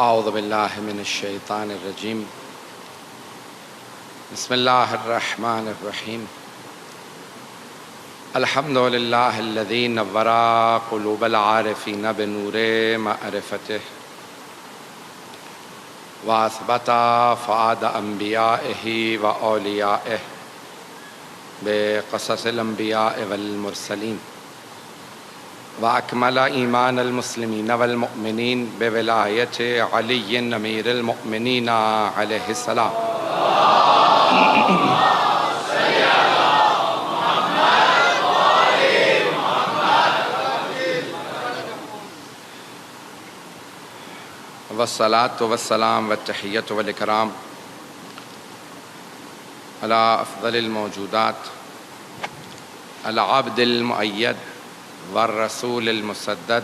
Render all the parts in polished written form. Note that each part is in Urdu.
اعوذ باللہ من الشیطان الرجیم بسم اللہ الرحمن الرحیم الحمد للہ الذی نور قلوب العارفین بنور معرفتہ واثبت فؤاد انبیائہ واولیائہ بقصص الانبیاء والمرسلین وأكمل إيمان المسلمين والمؤمنين بولاية علي أمير المؤمنين عليه السلام والصلاة والسلام والتحية والإكرام على أفضل الموجودات العبد المؤيد والرسول المسدد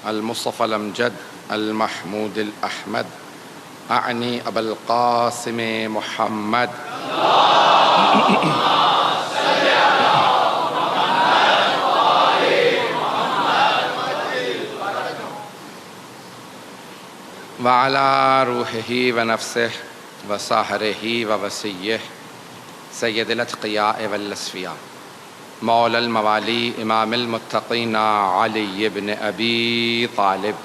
المصطفى الأمجد المحمود الأحمد أعني أبا القاسم محمد وعلى روحه ونفسه وساهره ووصيه سيد الأتقياء والأصفياء مولا الموالی امام المتقین علی بن ابی طالب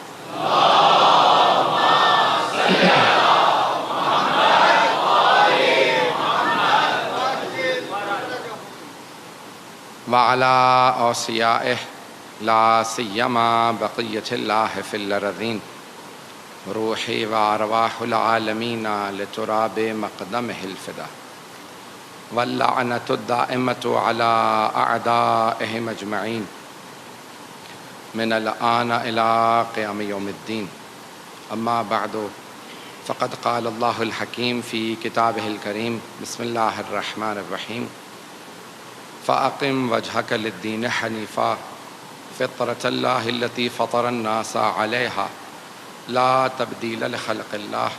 وعلی اوصیائہ لا سیما بقیۃ اللہ فی الارضین روحی وارواح العالمین لتراب مقدمہ الفدا واللعنة الدائمة على أعدائهم أجمعين من الآن إلى قيام يوم الدين أما بعد فقد قال الله الحكيم في كتابه الكريم بسم الله الرحمن الرحيم فأقم وجهك للدين حنيفا فطرة الله التي فطر الناس عليها لا تبديل لخلق الله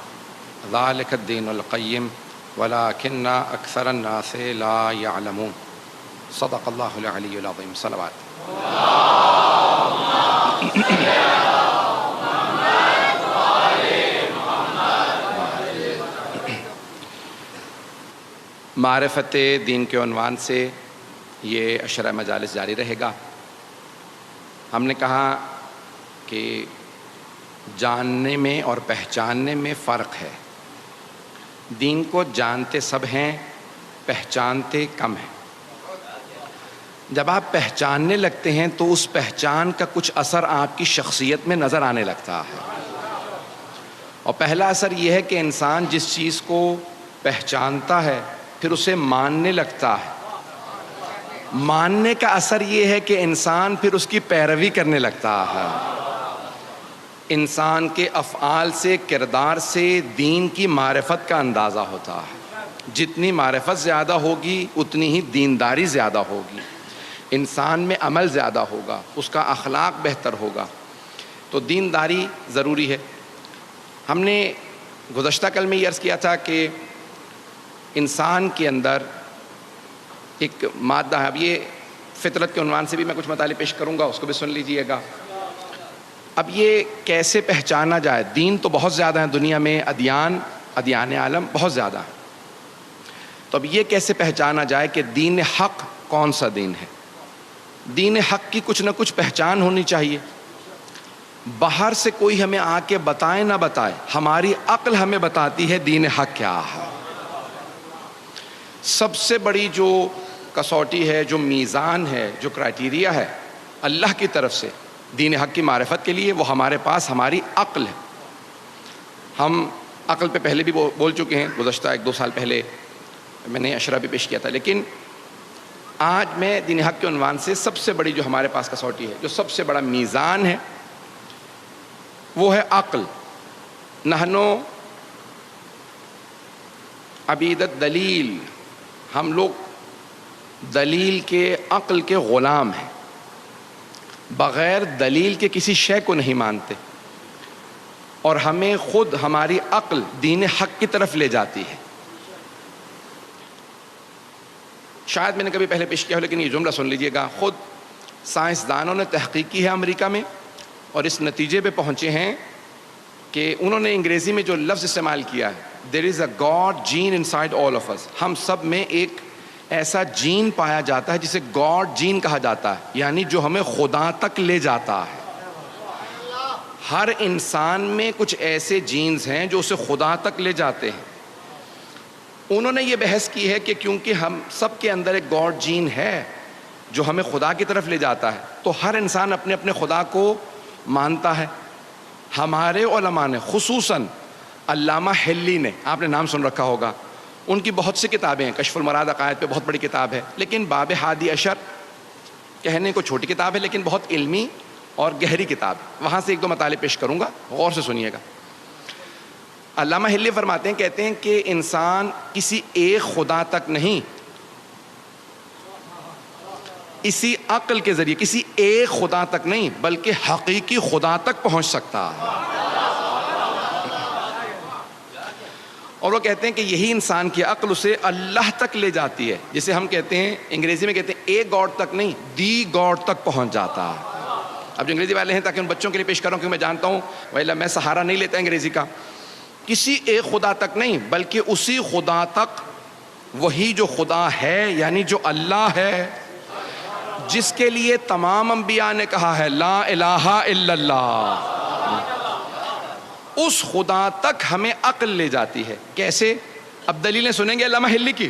ذلك الدين القيم ولكن أكثر الناس لا يعلمون صدق الله العلي العظيم صلوات معرفت دین کے عنوان سے یہ عشرہ مجالس جاری رہے گا۔ ہم نے کہا کہ جاننے میں اور پہچاننے میں فرق ہے۔ دین کو جانتے سب ہیں، پہچانتے کم ہیں۔ جب آپ پہچاننے لگتے ہیں تو اس پہچان کا کچھ اثر آپ کی شخصیت میں نظر آنے لگتا ہے، اور پہلا اثر یہ ہے کہ انسان جس چیز کو پہچانتا ہے پھر اسے ماننے لگتا ہے۔ ماننے کا اثر یہ ہے کہ انسان پھر اس کی پیروی کرنے لگتا ہے۔ انسان کے افعال سے، کردار سے دین کی معرفت کا اندازہ ہوتا ہے۔ جتنی معرفت زیادہ ہوگی اتنی ہی دینداری زیادہ ہوگی، انسان میں عمل زیادہ ہوگا، اس کا اخلاق بہتر ہوگا۔ تو دینداری ضروری ہے۔ ہم نے گزشتہ کل میں یہ عرض کیا تھا کہ انسان کے اندر ایک مادہ ہے۔ اب یہ فطرت کے عنوان سے بھی میں کچھ مطالب پیش کروں گا، اس کو بھی سن لیجئے گا۔ اب یہ کیسے پہچانا جائے؟ دین تو بہت زیادہ ہیں دنیا میں، ادیان عالم بہت زیادہ ہیں، تو اب یہ کیسے پہچانا جائے کہ دین حق کون سا دین ہے؟ دین حق کی کچھ نہ کچھ پہچان ہونی چاہیے۔ باہر سے کوئی ہمیں آ کے بتائے نہ بتائے، ہماری عقل ہمیں بتاتی ہے دین حق کیا ہے۔ سب سے بڑی جو کسوٹی ہے، جو میزان ہے، جو کرائٹیریا ہے اللہ کی طرف سے دین حق کی معرفت کے لیے، وہ ہمارے پاس ہماری عقل ہے۔ ہم عقل پہ پہلے بھی بول چکے ہیں، گزشتہ 1-2 سال پہلے میں نے عشرہ بھی پیش کیا تھا، لیکن آج میں دین حق کے عنوان سے سب سے بڑی جو ہمارے پاس کسوٹی ہے، جو سب سے بڑا میزان ہے، وہ ہے عقل۔ نحنو عبید الدلیل، ہم لوگ دلیل کے، عقل کے غلام ہیں، بغیر دلیل کے کسی شے کو نہیں مانتے، اور ہمیں خود ہماری عقل دین حق کی طرف لے جاتی ہے۔ شاید میں نے کبھی پہلے پیش کیا ہو، لیکن یہ جملہ سن لیجئے گا۔ خود سائنسدانوں نے تحقیق کی ہے امریکہ میں، اور اس نتیجے پہ پہنچے ہیں کہ انہوں نے انگریزی میں جو لفظ استعمال کیا ہے there is a god gene inside all of us, ہم سب میں ایک ایسا جین پایا جاتا ہے جسے گاڈ جین کہا جاتا ہے، یعنی جو ہمیں خدا تک لے جاتا ہے. ہر انسان میں کچھ ایسے جینز ہیں جو اسے خدا تک لے جاتے ہیں. انہوں نے یہ بحث کی ہے کہ کیونکہ ہم سب کے اندر ایک گاڈ جین ہے جو ہمیں خدا کی طرف لے جاتا ہے، تو ہر انسان اپنے اپنے خدا کو مانتا ہے. ہمارے علماء نے خصوصاً علامہ حلی نے، آپ نے نام سن رکھا ہوگا، ان کی بہت سی کتابیں ہیں. کشف المراد عقائد پہ بہت بڑی کتاب ہے، لیکن باب ہادی اشر کہنے کو چھوٹی کتاب ہے لیکن بہت علمی اور گہری کتاب ہے. وہاں سے ایک دو مطالب پیش کروں گا، غور سے سنیے گا. علامہ حلی فرماتے ہیں، کہتے ہیں کہ انسان کسی ایک خدا تک نہیں، اسی عقل کے ذریعے کسی ایک خدا تک نہیں بلکہ حقیقی خدا تک پہنچ سکتا ہے. اور وہ کہتے ہیں کہ یہی انسان کی عقل اسے اللہ تک لے جاتی ہے، جسے ہم کہتے ہیں انگریزی میں کہتے ہیں ایک گاڈ تک نہیں، دی گاڈ تک پہنچ جاتا ہے. اب جو انگریزی والے ہیں تاکہ ان بچوں کے لیے پیش کر رہا ہوں کیونکہ میں جانتا ہوں ویلا میں سہارا نہیں لیتا انگریزی کا. کسی ایک خدا تک نہیں بلکہ اسی خدا تک، وہی جو خدا ہے یعنی جو اللہ ہے، جس کے لیے تمام انبیاء نے کہا ہے لا الہ الا اللہ، اس خدا تک ہمیں عقل لے جاتی ہے. کیسے؟ اب دلیلیں سنیں گے علامہ حلی کی.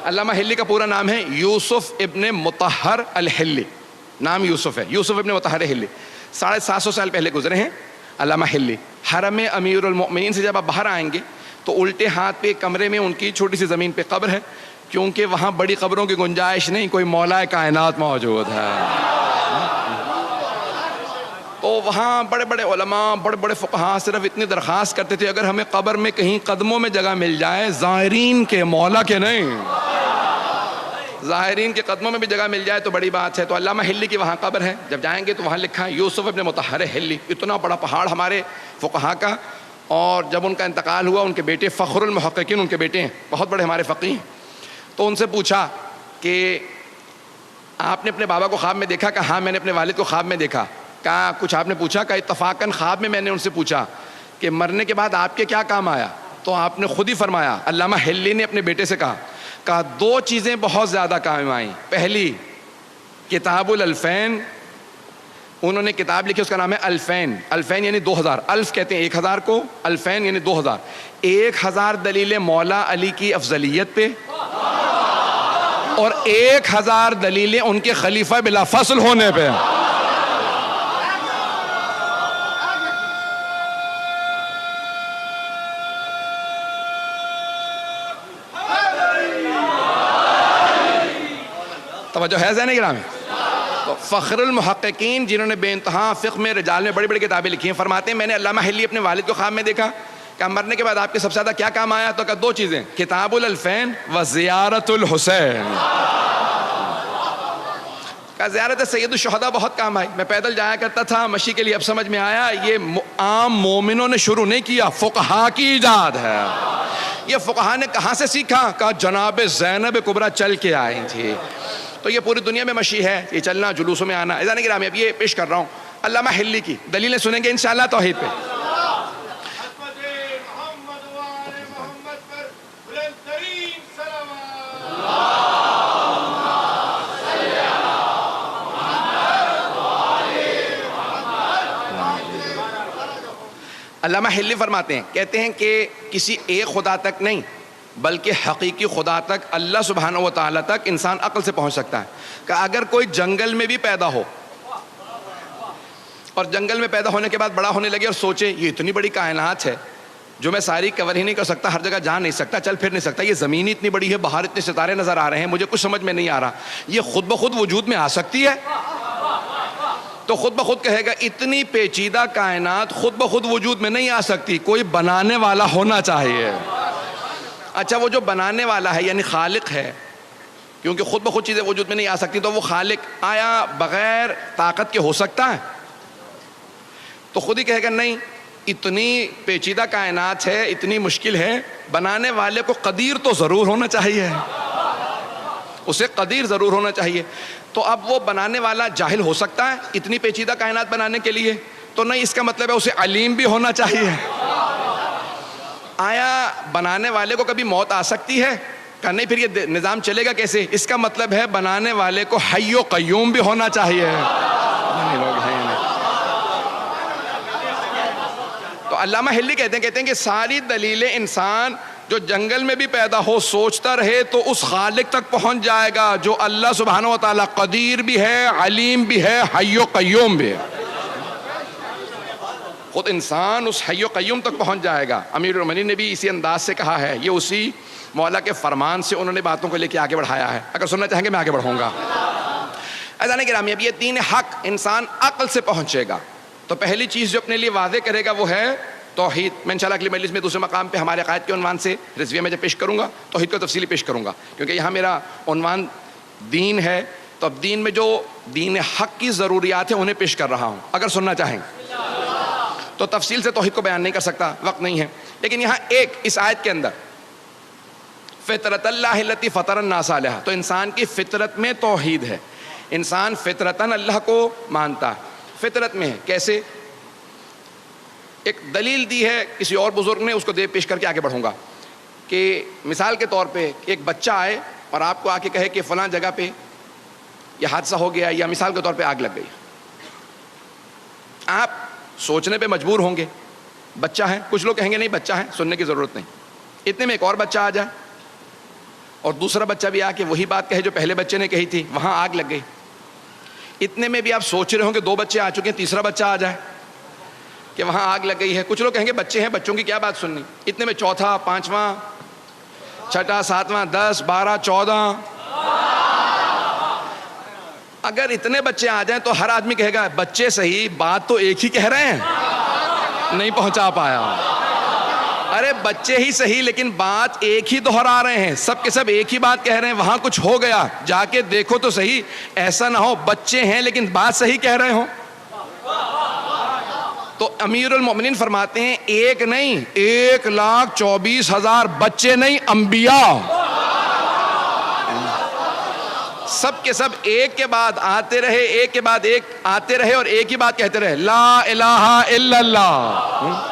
علامہ حلی کا پورا نام ہے یوسف ابن مطہر الحلی، نام یوسف ہے، یوسف ابن مطہر حلی. 750 سال پہلے گزرے ہیں علامہ حلی. حرم امیر المؤمنین سے جب آپ باہر آئیں گے تو الٹے ہاتھ پہ ایک کمرے میں ان کی چھوٹی سی زمین پہ قبر ہے، کیونکہ وہاں بڑی قبروں کی گنجائش نہیں، کوئی مولا کائنات موجود ہے. تو وہاں بڑے بڑے علماء، بڑے بڑے فقہاء صرف اتنی درخواست کرتے تھے اگر ہمیں قبر میں کہیں قدموں میں جگہ مل جائے، زائرین کے، مولا کے نہیں، زائرین کے قدموں میں بھی جگہ مل جائے تو بڑی بات ہے. تو علامہ حلی کی وہاں قبر ہے، جب جائیں گے تو وہاں لکھا ہے یوسف ابن مطہر حلی. اتنا بڑا پہاڑ ہمارے فقہاء کا. اور جب ان کا انتقال ہوا، ان کے بیٹے فخر المحققین ان کے بیٹے ہیں، بہت بڑے ہمارے فقیہ ہیں. تو ان سے پوچھا کہ آپ نے اپنے بابا کو خواب میں دیکھا؟ کہا ہاں میں نے اپنے والد کو خواب میں دیکھا. کہا کچھ آپ نے پوچھا؟ کہا اتفاقاً خواب میں نے ان سے پوچھا کہ مرنے کے بعد آپ کے کیا کام آیا؟ تو آپ نے خود ہی فرمایا، علامہ حلی نے اپنے بیٹے سے کہا 2 چیزیں بہت زیادہ کام آئیں. پہلی کتاب الالفین، انہوں نے کتاب لکھی، اس کا نام ہے الفین. الفین یعنی 2000، الف کہتے ہیں 1000 کو، الفین یعنی 2000. 1000 دلیلیں مولا علی کی افضلیت پہ اور 1000 دلیلیں ان کے خلیفہ بلا فصل ہونے پہ. توجہ ہے ذہن گرامی. تو فخر المحققین جنہوں نے بے انتہا فقہ میں، رجال میں بڑی بڑی کتابیں لکھی ہیں، فرماتے ہیں میں نے علامہ حلی اپنے والد کو خواب میں دیکھا. کہ مرنے کے بعد آپ کے سب سے زیادہ کیا کام آیا؟ تو کہا 2 چیزیں، کتاب الالفین و زیارت الحسین. کہا زیارت سید الشہداء بہت کام آئی، میں پیدل جایا کرتا تھا مشی کے لیے. اب سمجھ میں آیا یہ عام مومنوں نے شروع نہیں کیا، فقہاء کی ایجاد ہے. یہ فقہاء نے کہاں سے سیکھا؟ کہا جناب زینب کبریٰ چل کے آئی تھی. تو یہ پوری دنیا میں مشی ہے، یہ چلنا، جلوسوں میں آنا. اذان گرامی اب یہ پیش کر رہا ہوں علامہ حلی کی دلیلیں سنیں گے انشاءاللہ توحید پہ. علامہ حلی فرماتے ہیں، کہتے ہیں کہ کسی ایک خدا تک نہیں بلکہ حقیقی خدا تک، اللہ سبحانہ و تعالیٰ تک انسان عقل سے پہنچ سکتا ہے. کہ اگر کوئی جنگل میں بھی پیدا ہو اور جنگل میں پیدا ہونے کے بعد بڑا ہونے لگے اور سوچے یہ اتنی بڑی کائنات ہے جو میں ساری کور ہی نہیں کر سکتا، ہر جگہ جا نہیں سکتا، چل پھر نہیں سکتا، یہ زمین اتنی بڑی ہے، باہر اتنے ستارے نظر آ رہے ہیں، مجھے کچھ سمجھ میں نہیں آ رہا، یہ خود بخود وجود میں آ سکتی ہے؟ تو خود بخود کہے گا اتنی پیچیدہ کائنات خود بخود وجود میں نہیں آ سکتی، کوئی بنانے والا ہونا چاہیے. اچھا وہ جو بنانے والا ہے یعنی خالق ہے، کیونکہ خود بخود چیزیں وجود میں نہیں آ سکتی، تو وہ خالق آیا بغیر طاقت کے ہو سکتا ہے؟ تو خود ہی کہے گا نہیں، اتنی پیچیدہ کائنات ہے، اتنی مشکل ہے، بنانے والے کو قدیر تو ضرور ہونا چاہیے، اسے قدیر ضرور ہونا چاہیے. تو اب وہ بنانے والا جاہل ہو سکتا ہے اتنی پیچیدہ کائنات بنانے کے لیے؟ تو نہیں اس کا مطلب ہے اسے علیم بھی ہونا چاہیے. آیا بنانے والے کو کبھی موت آ سکتی ہے؟ کہ نہیں پھر یہ نظام چلے گا کیسے؟ اس کا مطلب ہے بنانے والے کو حی و قیوم بھی ہونا چاہیے. لوگ ہیں تو علامہ ہلی کہتے ہیں کہ ساری دلیلیں انسان جو جنگل میں بھی پیدا ہو سوچتا رہے تو اس خالق تک پہنچ جائے گا جو اللہ سبحانہ و تعالیٰ قدیر بھی ہے، علیم بھی ہے، حی و قیوم بھی ہے. خود انسان اس حی و قیوم تک پہنچ جائے گا. امیر المومنین نے بھی اسی انداز سے کہا ہے، یہ اسی مولا کے فرمان سے انہوں نے باتوں کو لے کے آگے بڑھایا ہے. اگر سننا چاہیں گے میں آگے بڑھوں گا. عزیزان گرامی، اب یہ دین حق انسان عقل سے پہنچے گا تو پہلی چیز جو اپنے لیے واضح کرے گا وہ ہے توحید. میں انشاءاللہ اگلی مجلس میں دوسرے مقام پہ ہمارے عقائد کے عنوان سے رضویہ میں جب پیش کروں گا توحید کو تفصیلی پیش کروں گا، کیونکہ یہاں میرا عنوان دین ہے. تو اب دین میں جو دین حق کی ضروریات ہیں انہیں پیش کر رہا ہوں. اگر سننا چاہیں تو تفصیل سے توحید کو بیان نہیں کر سکتا، وقت نہیں ہے. لیکن یہاں ایک اس آیت کے اندر فطرت اللہ التی فطر الناس علیہا، تو انسان کی فطرت میں توحید ہے. انسان فطرتاً اللہ کو مانتا ہے، فطرت میں ہے. کیسے؟ ایک دلیل دی ہے کسی اور بزرگ نے، اس کو دے پیش کر کے آگے بڑھوں گا. کہ مثال کے طور پہ ایک بچہ آئے اور آپ کو آ کے کہے کہ فلاں جگہ پہ یہ حادثہ ہو گیا، یا مثال کے طور پہ آگ لگ گئی. آپ سوچنے پہ مجبور ہوں گے، بچہ ہے. کچھ لوگ کہیں گے نہیں بچہ ہے، سننے کی ضرورت نہیں. اتنے میں ایک اور بچہ آ جائے اور دوسرا بچہ بھی آ کے وہی بات کہے جو پہلے بچے نے کہی تھی، وہاں آگ لگ گئی. اتنے میں بھی آپ سوچ رہے ہوں کہ 2 بچے آ چکے ہیں، تیسرا بچہ آ جائے کہ وہاں آگ لگ گئی ہے. کچھ لوگ کہیں گے بچے ہیں، بچوں کی کیا بات سننی. اتنے میں چوتھا، پانچواں، چھٹا، ساتواں، 10، 12، 14. اگر اتنے بچے آ جائیں تو ہر آدمی کہے گا بچے صحیح، بات تو ایک ہی کہہ رہے ہیں، نہیں پہنچا پایا. ارے بچے ہی صحیح لیکن بات ایک ہی دہرا رہے ہیں، سب کے سب ایک ہی بات کہہ رہے ہیں. وہاں کچھ ہو گیا، جا کے دیکھو تو صحیح. ایسا نہ ہو بچے ہیں لیکن بات صحیح کہہ رہے ہوں. تو امیر المومنین فرماتے ہیں ایک نہیں، 1,24,000 بچے نہیں، انبیاء سب کے سب ایک کے بعد آتے رہے، ایک کے بعد ایک آتے رہے اور ایک ہی بات کہتے رہے، لا الہ الا اللہ.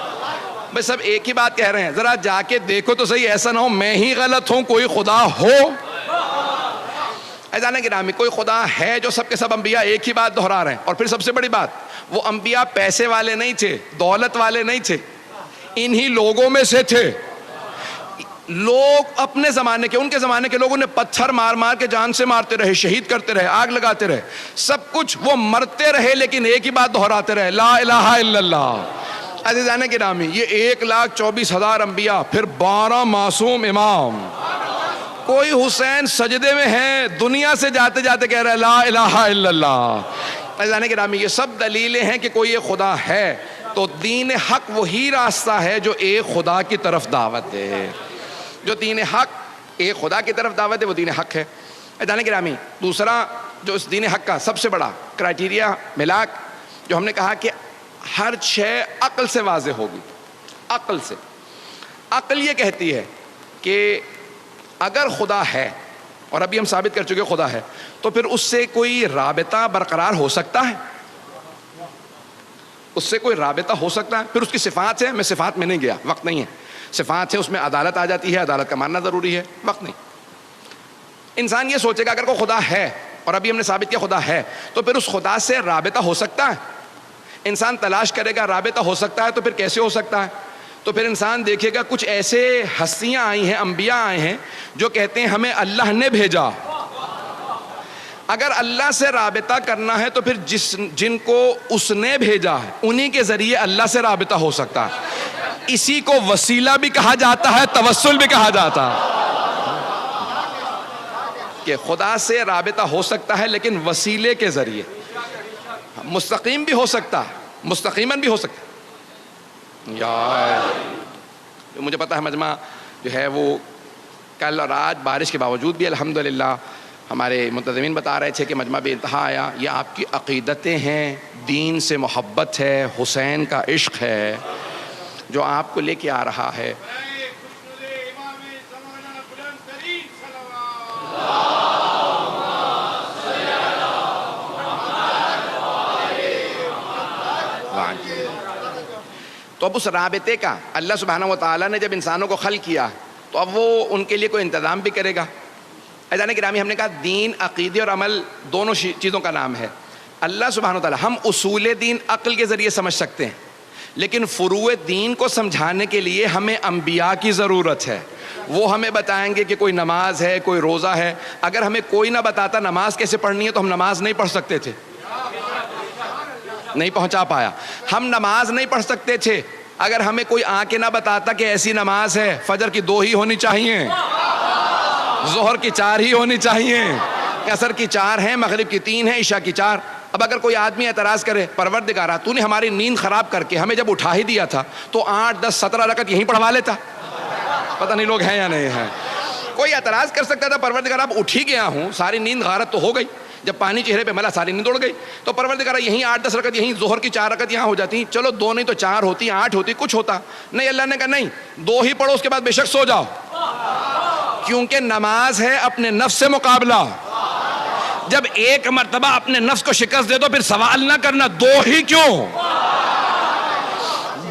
بس سب ایک ہی بات کہہ رہے ہیں. ذرا جا کے دیکھو تو صحیح، ایسا نہ ہو میں ہی غلط ہوں، کوئی خدا ہو. عزیزان گرامی، کوئی خدا ہے جو سب کے سب انبیاء ایک ہی بات دہرا رہے ہیں. اور پھر سب سے بڑی بات، وہ انبیاء پیسے والے نہیں تھے، دولت والے نہیں تھے، انہی لوگوں میں سے تھے. لوگ اپنے زمانے کے، ان کے زمانے کے لوگوں نے پتھر مار مار کے جان سے مارتے رہے، شہید کرتے رہے، آگ لگاتے رہے، سب کچھ وہ مرتے رہے لیکن ایک ہی بات دہراتے رہے، لا الہ الا اللہ. عزیزان گرامی، یہ 1,24,000 انبیاء، پھر 12 معصوم امام. کوئی حسین سجدے میں ہے، دنیا سے جاتے جاتے کہہ رہا ہے لا الہ الا اللہ. عزیزان گرامی، یہ سب دلیلیں ہیں کہ کوئی ایک خدا ہے. تو دین حق وہی راستہ ہے جو ایک خدا کی طرف دعوت ہے. جو دین حق ایک خدا کی طرف دعوت ہے وہ دین حق ہے. عزیزان گرامی، دوسرا جو اس دین حق کا سب سے بڑا کرائٹیریا ملاک، جو ہم نے کہا کہ ہر شے عقل سے واضح ہوگی. عقل سے، عقل یہ کہتی ہے کہ اگر خدا ہے، اور ابھی ہم ثابت کر چکے خدا ہے، تو پھر اس سے کوئی رابطہ برقرار ہو سکتا ہے؟ اس سے کوئی رابطہ ہو سکتا ہے؟ پھر اس کی صفات ہے، میں صفات میں نہیں گیا، وقت نہیں ہے. صفات ہے، اس میں عدالت آ جاتی ہے، عدالت کا ماننا ضروری ہے، وقت نہیں. انسان یہ سوچے گا اگر کوئی خدا ہے، اور ابھی ہم نے ثابت کیا خدا ہے، تو پھر اس خدا سے رابطہ ہو سکتا ہے. انسان تلاش کرے گا رابطہ ہو سکتا ہے، تو پھر کیسے ہو سکتا ہے؟ تو پھر انسان دیکھے گا کچھ ایسے ہستیاں آئی ہیں، انبیاء آئے ہیں جو کہتے ہیں ہمیں اللہ نے بھیجا. اگر اللہ سے رابطہ کرنا ہے تو پھر جن کو اس نے بھیجا ہے انہی کے ذریعے اللہ سے رابطہ ہو سکتا ہے. اسی کو وسیلہ بھی کہا جاتا ہے، توسل بھی کہا جاتا ہے. کہ خدا سے رابطہ ہو سکتا ہے لیکن وسیلے کے ذریعے. مستقیم بھی ہو سکتا ہے، مستقیماً بھی ہو سکتا ہے. یار مجھے پتا ہے مجمع جو ہے وہ کل اور آج بارش کے باوجود بھی الحمدللہ ہمارے منتظمین بتا رہے تھے کہ مجمع بے انتہا آیا. یہ آپ کی عقیدتیں ہیں، دین سے محبت ہے، حسین کا عشق ہے جو آپ کو لے کے آ رہا ہے. تو اب اس رابطے کا اللہ سبحانہ و تعالیٰ نے جب انسانوں کو خلق کیا تو اب وہ ان کے لیے کوئی انتظام بھی کرے گا. عزیزان گرامی، ہم نے کہا دین، عقیدے اور عمل دونوں چیزوں کا نام ہے. اللہ سبحانہ و تعالیٰ، ہم اصول دین عقل کے ذریعے سمجھ سکتے ہیں، لیکن فروع دین کو سمجھانے کے لیے ہمیں انبیاء کی ضرورت ہے. وہ ہمیں بتائیں گے کہ کوئی نماز ہے، کوئی روزہ ہے. اگر ہمیں کوئی نہ بتاتا نماز کیسے پڑھنی ہے تو ہم نماز نہیں پڑھ سکتے تھے. نہیں پہنچا پایا. ہم نماز نہیں پڑھ سکتے تھے اگر ہمیں کوئی آ کے نہ بتاتا کہ ایسی نماز ہے، فجر کی 2 ہی ہونی چاہیے، ظہر کی 4 ہی ہونی چاہیے، عصر کی 4 ہیں، مغرب کی 3 ہیں، عشاء کی 4. اب اگر کوئی آدمی اعتراض کرے، پروردگارا تو نے ہماری نیند خراب کر کے ہمیں جب اٹھا ہی دیا تھا تو 8 10 17 رکعت یہیں پڑھوا لیتا. پتہ نہیں لوگ ہیں یا نہیں ہیں. کوئی اعتراض کر سکتا تھا، پروردگارا اب اٹھ ہی گیا ہوں، ساری نیند غارت تو ہو گئی، جب پانی چہرے پہ ملا ساری نیند اڑ گئی، تو پروردگارا یہیں 8 10 رکعت، یہیں ظہر کی 4 رکعت یہاں ہو جاتی، چلو 2 نہیں تو 4 ہوتی، 8 ہوتی، کچھ ہوتا. نہیں، اللہ نے کہا نہیں، 2 ہی پڑھو، اس کے بعد بے شک سو جاؤ. کیونکہ نماز ہے اپنے نفس سے مقابلہ. جب ایک مرتبہ اپنے نفس کو شکست دے دو پھر سوال نہ کرنا 2 ہی کیوں،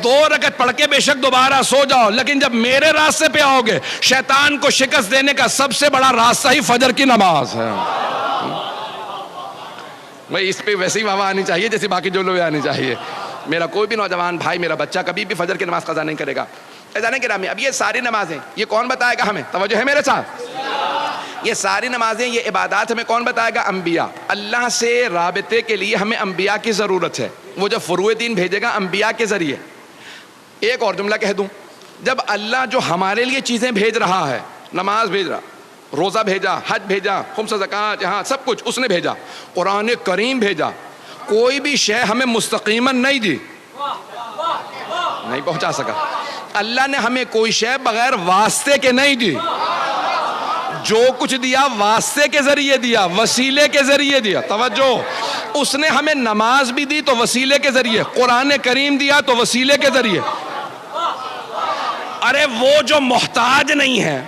2 رکعت پڑھ کے بے شک دوبارہ سو جاؤ. لیکن جب میرے راستے پہ آؤ گے، شیطان کو شکست دینے کا سب سے بڑا راستہ ہی فجر کی نماز ہے. بھائی اس پہ ویسے ہی واہ آنی چاہیے جیسے باقی جو لوگ آنی چاہیے. میرا کوئی بھی نوجوان بھائی، میرا بچہ کبھی بھی فجر کی نماز قضا نہیں کرے گا. عزیزان گرامی، اب یہ ساری نمازیں یہ کون بتائے گا ہمیں؟ توجہ ہے میرے ساتھ. یہ ساری نمازیں، یہ عبادات ہمیں کون بتائے گا؟ انبیاء. اللہ سے رابطے کے لیے ہمیں انبیاء کی ضرورت ہے. وہ جب فروع دین بھیجے گا انبیاء کے ذریعے. ایک اور جملہ کہہ دوں، جب اللہ جو ہمارے لیے چیزیں بھیج رہا ہے، نماز بھیج رہا، روزہ بھیجا، حج بھیجا، خمس زکوٰۃ، یہاں سب کچھ اس نے بھیجا، قرآن کریم بھیجا، کوئی بھی شے ہمیں مستقیماً نہیں دی، نہیں پہنچا سکا. اللہ نے ہمیں کوئی شے بغیر واسطے کے نہیں دی. جو کچھ دیا واسطے کے ذریعے دیا، وسیلے کے ذریعے دیا. توجہ، اس نے ہمیں نماز بھی دی تو وسیلے کے ذریعے، قرآن کریم دیا تو وسیلے کے ذریعے. ارے وہ جو محتاج نہیں ہے،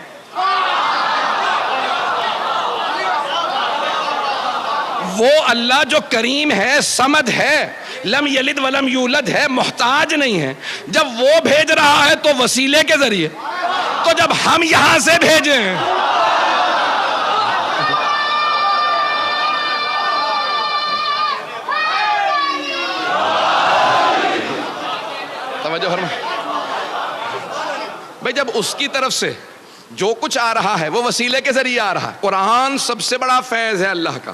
وہ اللہ جو کریم ہے، صمد ہے، لم یلد ولم یولد ہے، محتاج نہیں ہے، جب وہ بھیج رہا ہے تو وسیلے کے ذریعے. تو جب ہم یہاں سے بھیجیں، بھائی جب اس کی طرف سے جو کچھ آ رہا ہے وہ وسیلے کے ذریعے آ رہا ہے. قرآن سب سے بڑا فیض ہے اللہ کا.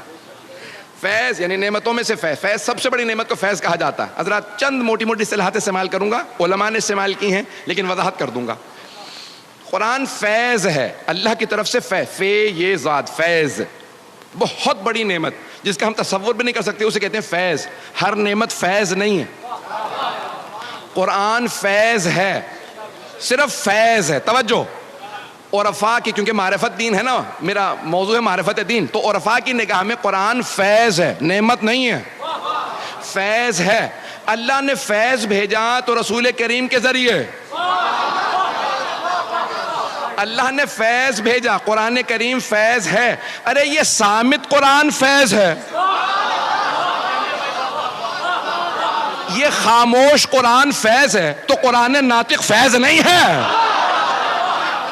فیض یعنی نعمتوں میں سے فیض. فیض سب سے بڑی نعمت کو فیض کہا جاتا ہے. حضرات چند موٹی موٹی اصطلاحات استعمال کروں گا، علماء نے استعمال کی ہیں لیکن وضاحت کر دوں گا. قرآن فیض ہے اللہ کی طرف سے. فے یہ ذات، فیض بہت بڑی نعمت جس کا ہم تصور بھی نہیں کر سکتے، اسے کہتے ہیں فیض. ہر نعمت فیض نہیں ہے. قرآن فیض ہے، صرف فیض ہے. توجہ، عرفاء کی، کیونکہ معرفت دین ہے نا، میرا موضوع ہے معرفت دین، تو عرفاء کی نگاہ میں قرآن فیض ہے، نعمت نہیں ہے، فیض ہے. اللہ نے فیض بھیجا تو رسول کریم کے ذریعے. اللہ نے فیض بھیجا، قرآن کریم فیض ہے. ارے یہ صامت قرآن فیض ہے، یہ خاموش قرآن فیض ہے، تو قرآن ناطق فیض نہیں ہے.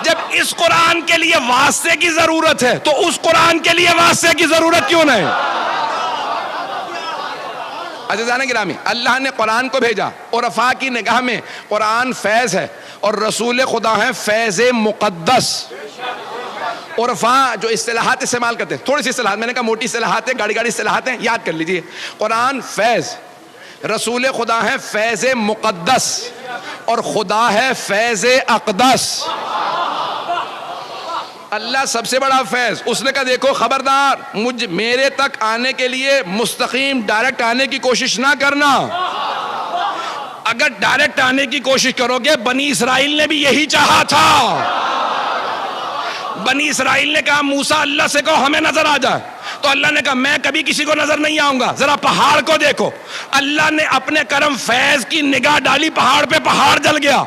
جب اس قرآن کے لیے واسطے کی ضرورت ہے تو اس قرآن کے لیے واسطے کی ضرورت کیوں نہیں؟ عزیزان گرامی، اللہ نے قرآن کو بھیجا، عرفاء کی نگاہ میں قرآن فیض ہے اور رسول خدا ہے فیض مقدس. عرفاء جو اصطلاحات استعمال کرتے ہیں، تھوڑی سی اصطلاحات، میں نے کہا موٹی اصطلاحات ہیں، گاڑی اصطلاحات ہیں، یاد کر لیجئے. قرآن فیض، رسول خدا ہے فیض مقدس، اور خدا ہے فیض اقدس. اللہ سب سے بڑا فیض. اس نے کہا دیکھو خبردار، میرے تک آنے کے لیے مستقیم ڈائریکٹ آنے کی کوشش نہ کرنا. اگر ڈائریکٹ آنے کی کوشش کرو گے، بنی اسرائیل نے بھی یہی چاہا تھا. بنی اسرائیل نے کہا موسیٰ اللہ سے کہو ہمیں نظر آ جائے، تو اللہ نے کہا میں کبھی کسی کو نظر نہیں آؤں گا، ذرا پہاڑ کو دیکھو. اللہ نے اپنے کرم فیض کی نگاہ ڈالی پہاڑ پہ، پہاڑ جل گیا.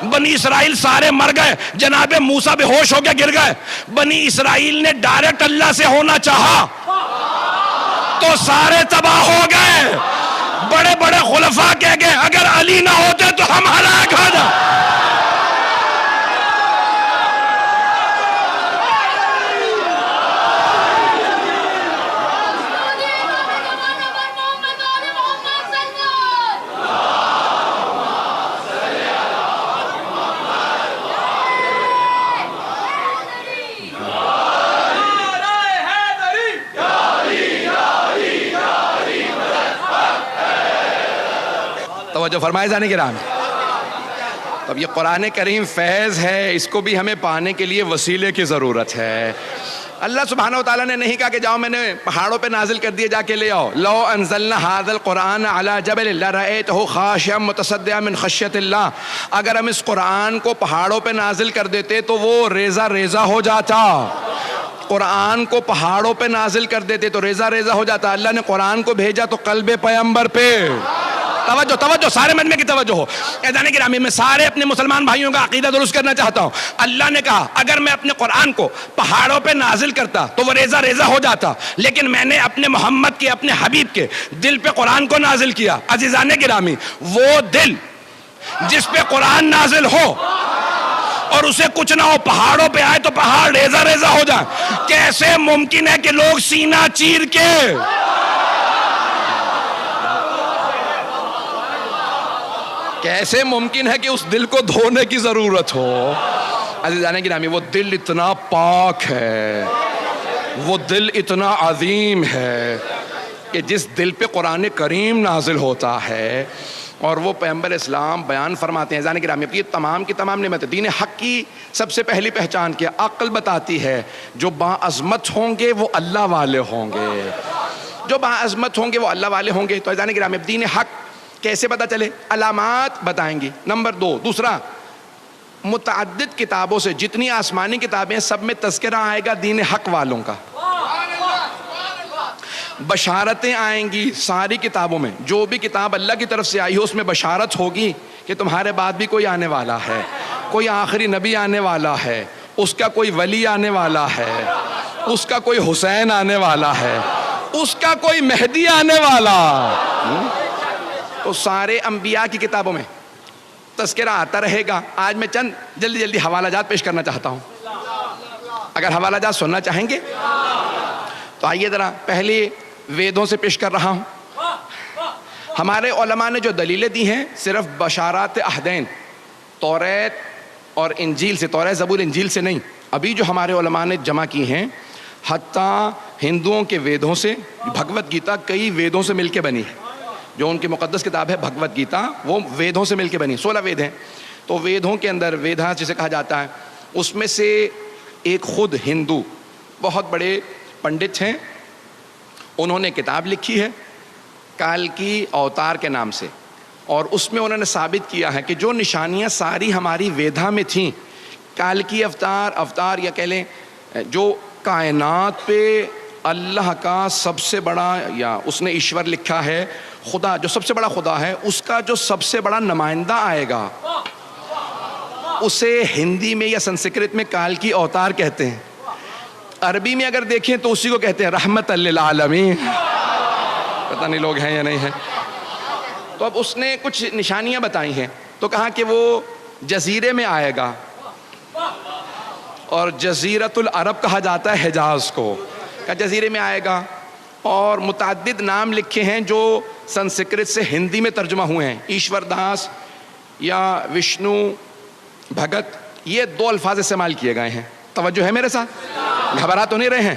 بنی اسرائیل سارے مر گئے، جناب موسیٰ بے ہوش ہو کے گر گئے. بنی اسرائیل نے ڈائریکٹ اللہ سے ہونا چاہا تو سارے تباہ ہو گئے. بڑے بڑے خلفاء کہہ گئے اگر علی نہ ہوتے تو ہم ہلاک توجہ فرمائے جانے کے رام. اب یہ قرآن کریم فیض ہے, اس کو بھی ہمیں پانے کے لیے وسیلے کی ضرورت ہے. اللہ سبحانہ و تعالیٰ نے نہیں کہا کہ جاؤ میں نے پہاڑوں پہ نازل کر دیے جا کے لے آؤ. لو انزلنا هذا القرآن على جبل لرأيته خاشعا متصدعا من خشیۃ اللہ. اگر ہم اس قرآن کو پہاڑوں پہ نازل کر دیتے تو وہ ریزہ ریزہ ہو جاتا. قرآن کو پہاڑوں پہ نازل کر دیتے تو ریزہ ریزہ ہو جاتا. اللہ نے قرآن کو بھیجا تو قلب پیغمبر پہ. توجہ توجہ, سارے مجمع کی توجہ ہو. اذان گرامی, میں سارے اپنے مسلمان بھائیوں کا عقیدہ درست کرنا چاہتا ہوں. اللہ نے کہا اگر میں اپنے قرآن کو پہاڑوں پہ نازل کرتا تو وہ ریزہ ریزہ ہو جاتا, لیکن میں نے اپنے محمد کے, اپنے حبیب کے دل پہ قرآن کو نازل کیا. عزیزان گرامی, وہ دل جس پہ قرآن نازل ہو اور اسے کچھ نہ ہو, پہاڑوں پہ آئے تو پہاڑ ریزہ ریزہ ہو جائے. کیسے ممکن ہے کہ لوگ سینہ چیر کے, کیسے ممکن ہے کہ اس دل کو دھونے کی ضرورت ہو؟ عزیزان گرامی, وہ دل اتنا پاک ہے, وہ دل اتنا عظیم ہے کہ جس دل پہ قرآن کریم نازل ہوتا ہے اور وہ پیغمبر اسلام بیان فرماتے ہیں. عزیزان گرامی, یہ تمام کی تمام نعمت. دین حق کی سب سے پہلی پہچان کیا؟ عقل بتاتی ہے جو باعظمت ہوں گے وہ اللہ والے ہوں گے, جو باعظمت ہوں گے وہ اللہ والے ہوں گے. تو عزیزان گرامی, دین حق کیسے پتہ چلے؟ علامات بتائیں گی. نمبر 2. دوسرا, متعدد کتابوں سے, جتنی آسمانی کتابیں ہیں سب میں تذکرہ آئے گا دین حق والوں کا. بشارتیں آئیں گی ساری کتابوں میں. جو بھی کتاب اللہ کی طرف سے آئی ہو اس میں بشارت ہوگی کہ تمہارے بعد بھی کوئی آنے والا ہے, کوئی آخری نبی آنے والا ہے, اس کا کوئی ولی آنے والا ہے, اس کا کوئی حسین آنے والا ہے, اس کا کوئی مہدی آنے والا. تو سارے انبیاء کی کتابوں میں تذکرہ آتا رہے گا. آج میں چند جلدی حوالہ جات پیش کرنا چاہتا ہوں, اگر حوالہ جات سننا چاہیں گے تو آئیے ذرا. پہلے ویدوں سے پیش کر رہا ہوں. ہمارے علماء نے جو دلیلیں دی ہیں صرف بشارات عہدین, توریت اور انجیل سے, توریت زبور انجیل سے نہیں, ابھی جو ہمارے علماء نے جمع کی ہیں حتیٰ ہندوؤں کے ویدوں سے. بھگوت گیتا کئی ویدوں سے مل کے بنی ہے, جو ان کی مقدس کتاب ہے بھگوت گیتا, وہ ویدوں سے مل کے بنی. 16 وید ہیں. تو ویدوں کے اندر, ویدھا جسے کہا جاتا ہے, اس میں سے ایک خود ہندو بہت بڑے پنڈت ہیں, انہوں نے کتاب لکھی ہے کالکی اوتار کے نام سے, اور اس میں انہوں نے ثابت کیا ہے کہ جو نشانیاں ساری ہماری ویدھا میں تھیں, کالکی اوتار یا کہہ لیں جو کائنات پہ اللہ کا سب سے بڑا, یا اس نے ایشور لکھا ہے خدا, جو سب سے بڑا خدا ہے, اس کا جو سب سے بڑا نمائندہ آئے گا اسے ہندی میں یا سنسکرت میں کالکی اوتار کہتے ہیں. عربی میں اگر دیکھیں تو اسی کو کہتے ہیں رحمت للعالمین. پتہ نہیں لوگ ہیں یا نہیں ہیں. تو اب اس نے کچھ نشانیاں بتائی ہیں, تو کہا کہ وہ جزیرے میں آئے گا, اور جزیرت العرب کہا جاتا ہے حجاز کو, کہ جزیرے میں آئے گا. اور متعدد نام لکھے ہیں جو سنسکرت سے ہندی میں ترجمہ ہوئے ہیں, ایشور داس یا وشنو بھگت, یہ 2 الفاظ استعمال کیے گئے ہیں. توجہ ہے میرے ساتھ, گھبرا تو نہیں رہے ہیں؟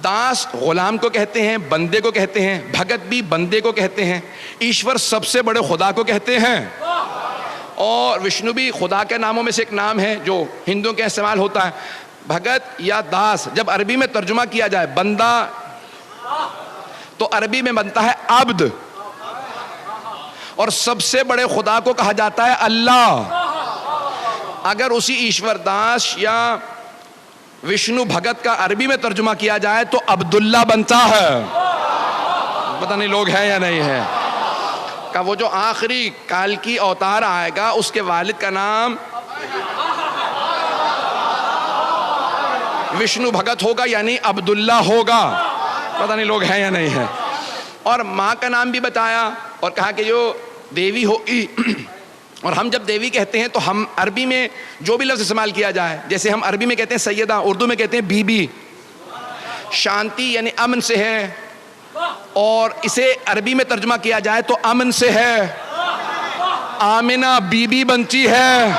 داس غلام کو کہتے ہیں, بندے کو کہتے ہیں, بھگت بھی بندے کو کہتے ہیں, ایشور سب سے بڑے خدا کو کہتے ہیں, اور وشنو بھی خدا کے ناموں میں سے ایک نام ہے جو ہندوؤں کے استعمال ہوتا ہے. بھگت یا داس جب عربی میں ترجمہ کیا جائے, بندہ تو عربی میں بنتا ہے عبد, اور سب سے بڑے خدا کو کہا جاتا ہے اللہ. اگر اسی ایشور داس یا وشنو بھگت کا عربی میں ترجمہ کیا جائے تو عبداللہ بنتا ہے. پتہ نہیں لوگ ہیں یا نہیں ہے. کہ وہ جو آخری کالکی اوتار آئے گا اس کے والد کا نام وشنو بھگت ہوگا, یعنی عبداللہ ہوگا. پتہ نہیں لوگ ہیں یا نہیں ہے. اور ماں کا نام بھی بتایا, اور کہا کہ جو دیوی ہوگی, اور ہم جب دیوی کہتے ہیں تو ہم عربی میں جو بھی لفظ استعمال کیا جائے, جیسے ہم عربی میں کہتے ہیں سیدہ, اردو میں کہتے ہیں بی بی. شانتی یعنی امن سے ہے, اور اسے عربی میں ترجمہ کیا جائے تو امن سے ہے. آمنہ بی بی بنتی ہے.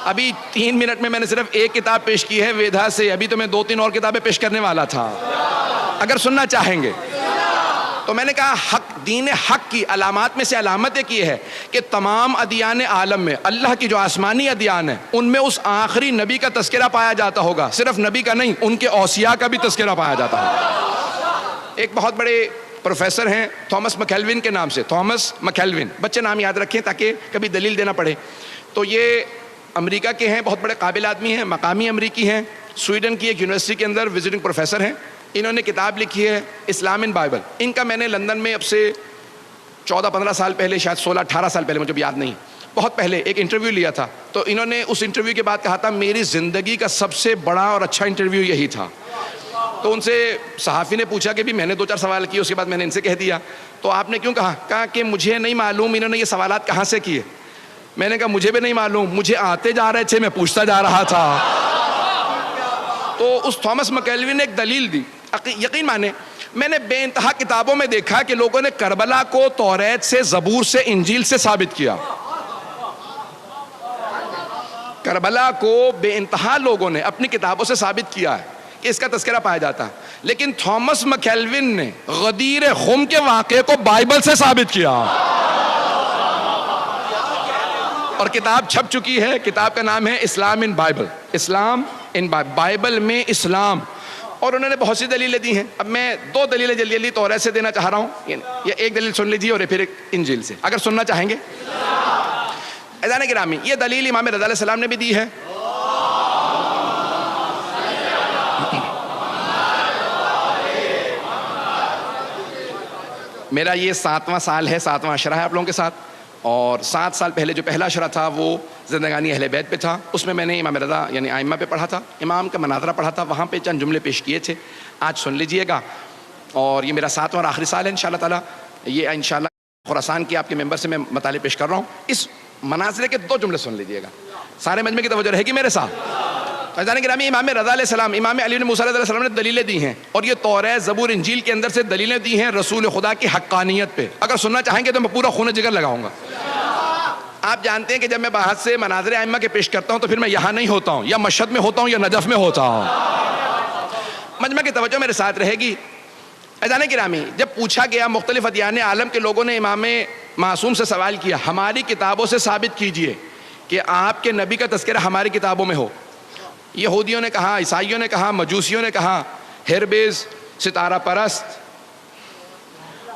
ابھی 3 منٹ میں نے صرف ایک کتاب پیش کی ہے ویدھا سے, ابھی تو میں 2-3 اور کتابیں پیش کرنے والا تھا, اگر سننا چاہیں گے. تو میں نے کہا حق دین حق کی علامات میں سے علامت ایک یہ ہے کہ تمام ادیان عالم میں اللہ کی جو آسمانی ادیان ہیں ان میں اس آخری نبی کا تذکرہ پایا جاتا ہوگا، صرف نبی کا نہیں، ان کے اوصیاء کا بھی تذکرہ پایا جاتا ہوگا۔ ایک بہت بڑے پروفیسر ہیں تھامس مکیلون کے نام سے، تھامس مکیلون، بچے نام یاد رکھیں تاکہ کبھی دلیل دینا پڑے۔ تو یہ امریکہ کے ہیں، بہت بڑے قابل آدمی ہیں، مقامی امریکی ہیں، سویڈن کی ایک یونیورسٹی کے اندر وزٹنگ پروفیسر ہیں۔ انہوں نے کتاب لکھی ہے اسلام ان بائبل۔ ان کا میں نے لندن میں اب سے 14-15 سال پہلے، شاید 16-18 سال پہلے، مجھے بھی یاد نہیں، بہت پہلے ایک انٹرویو لیا تھا۔ تو انہوں نے اس انٹرویو کے بعد کہا تھا میری زندگی کا سب سے بڑا اور اچھا انٹرویو یہی تھا۔ تو ان سے صحافی نے پوچھا کہ بھی میں نے 2-4 سوال کیے، اس کے بعد میں نے ان سے کہہ دیا تو آپ نے کیوں کہا؟ کہا کہ مجھے نہیں معلوم انہوں نے یہ سوالات کہاں سے کیے۔ میں نے کہا مجھے بھی نہیں معلوم، مجھے آتے جا رہے تھے، میں پوچھتا جا رہا تھا۔ تو اس تھامس مکیلون نے ایک دلیل دی، یقین مانے میں نے بے انتہا کتابوں میں دیکھا کہ لوگوں نے کربلا کو توریت سے، زبور سے، انجیل سے ثابت کیا۔ کربلا کو بے انتہا لوگوں نے اپنی کتابوں سے ثابت کیا ہے کہ اس کا تذکرہ پایا جاتا ہے، لیکن تھامس مکیلون نے غدیر خم کے واقعے کو بائبل سے ثابت کیا، اور کتاب چھپ چکی ہے۔ کتاب کا نام ہے اسلام ان بائبل، اسلام ان بائبل میں اسلام۔ اور انہوں نے بہت سی دلیلیں دی ہیں۔ اب میں 2 دلیلیں جلدی جلدی توریت سے دینا چاہ رہا ہوں، یا ایک دلیل سن لیجیے اور پھر ایک انجیل سے، اگر سننا چاہیں گے۔ عزیزان گرامی، یہ دلیل امام رضا علیہ السلام نے بھی دی ہے، میرا یہ 7واں سال ہے، 7واں عشرہ ہے آپ لوگوں کے ساتھ، اور 7 سال پہلے جو پہلا عشرہ تھا وہ زندگانی اہل بیت پہ تھا۔ اس میں نے امام رضا یعنی ائمہ پہ پڑھا تھا، امام کا مناظرہ پڑھا تھا، وہاں پہ چند جملے پیش کیے تھے، آج سن لیجئے گا۔ اور یہ میرا 7واں اور آخری سال ہے انشاءاللہ تعالیٰ۔ یہ انشاءاللہ خراسان کی آپ کے ممبر سے میں مطالعے پیش کر رہا ہوں۔ اس مناظرے کے 2 جملے سن لیجئے گا، سارے مجمع کی توجہ رہے گی میرے ساتھ۔ عزیزان گرامی، امام رضا علیہ السلام، امام علی بن موسیٰ علیہ السلام نے دلیلیں دی ہیں، اور یہ توریت، زبور، انجیل کے اندر سے دلیلیں دی ہیں رسول خدا کی حقانیت پہ۔ اگر سننا چاہیں گے تو میں پورا خون جگر لگاؤں گا۔ آپ جانتے ہیں کہ جب میں باہر سے مناظر ائمہ کے پیش کرتا ہوں تو پھر میں یہاں نہیں ہوتا ہوں، یا مشہد میں ہوتا ہوں یا نجف میں ہوتا ہوں۔ مجمع کی توجہ میرے ساتھ رہے گی۔ عزیزان گرامی، جب پوچھا گیا، مختلف ادیان عالم کے لوگوں نے امام معصوم سے سوال کیا، ہماری کتابوں سے ثابت کیجئے کہ آپ کے نبی کا تذکرہ ہماری کتابوں میں ہو۔ یہودیوں نے کہا، عیسائیوں نے کہا، مجوسیوں نے کہا، ہربیز، ستارہ پرست،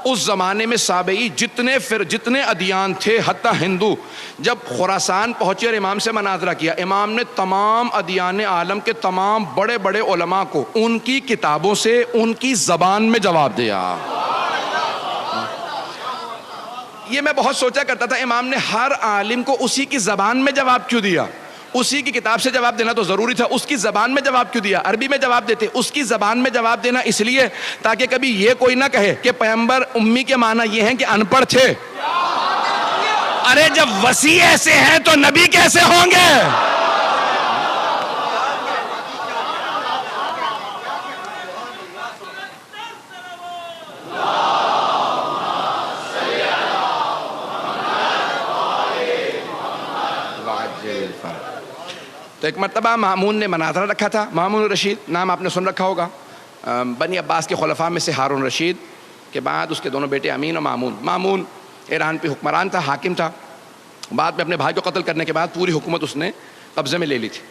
اس زمانے میں سابعی جتنے ادیان تھے، حتیٰ ہندو، جب خراسان پہنچے اور امام سے مناظرہ کیا، امام نے تمام ادیان عالم کے تمام بڑے بڑے علماء کو ان کی کتابوں سے، ان کی زبان میں جواب دیا۔ یہ میں بہت سوچا کرتا تھا، امام نے ہر عالم کو اسی کی زبان میں جواب کیوں دیا؟ اسی کی کتاب سے جواب دینا تو ضروری تھا، اس کی زبان میں جواب کیوں دیا؟ عربی میں جواب دیتے، اس کی زبان میں جواب دینا اس لیے تاکہ کبھی یہ کوئی نہ کہے کہ پیغمبر امی کے معنی یہ ہیں کہ ان پڑھ تھے۔ ارے جب وسیع ایسے ہیں تو نبی کیسے ہوں گے؟ تو ایک مرتبہ مامون نے مناظرہ رکھا تھا، مامون رشید، نام آپ نے سن رکھا ہوگا، بنی عباس کے خلفاء میں سے ہارون رشید کے بعد اس کے دونوں بیٹے امین اور مامون۔ مامون ایران پہ حکمران تھا، حاکم تھا، بعد میں اپنے بھائی کو قتل کرنے کے بعد پوری حکومت اس نے قبضے میں لے لی تھی۔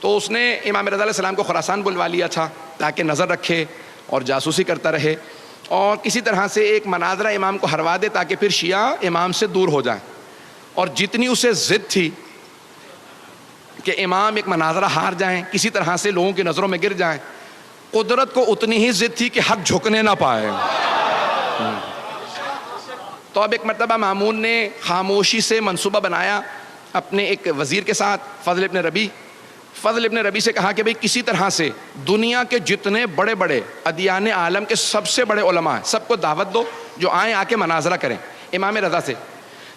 تو اس نے امام رضا علیہ السلام کو خراسان بلوا لیا تھا تاکہ نظر رکھے اور جاسوسی کرتا رہے، اور کسی طرح سے ایک مناظرہ امام کو ہروا دے تاکہ پھر شیعہ امام سے دور ہو جائیں۔ اور جتنی اسے ضد تھی کہ امام ایک مناظرہ ہار جائیں، کسی طرح سے لوگوں کی نظروں میں گر جائیں، قدرت کو اتنی ہی ضد تھی کہ حق جھکنے نہ پائے۔ تو اب ایک مرتبہ مامون نے خاموشی سے منصوبہ بنایا اپنے ایک وزیر کے ساتھ، فضل ابن ربی سے کہا کہ بھئی کسی طرح سے دنیا کے جتنے بڑے بڑے ادیان عالم کے سب سے بڑے علماء ہیں، سب کو دعوت دو جو آئیں، آ کے مناظرہ کریں امام رضا سے،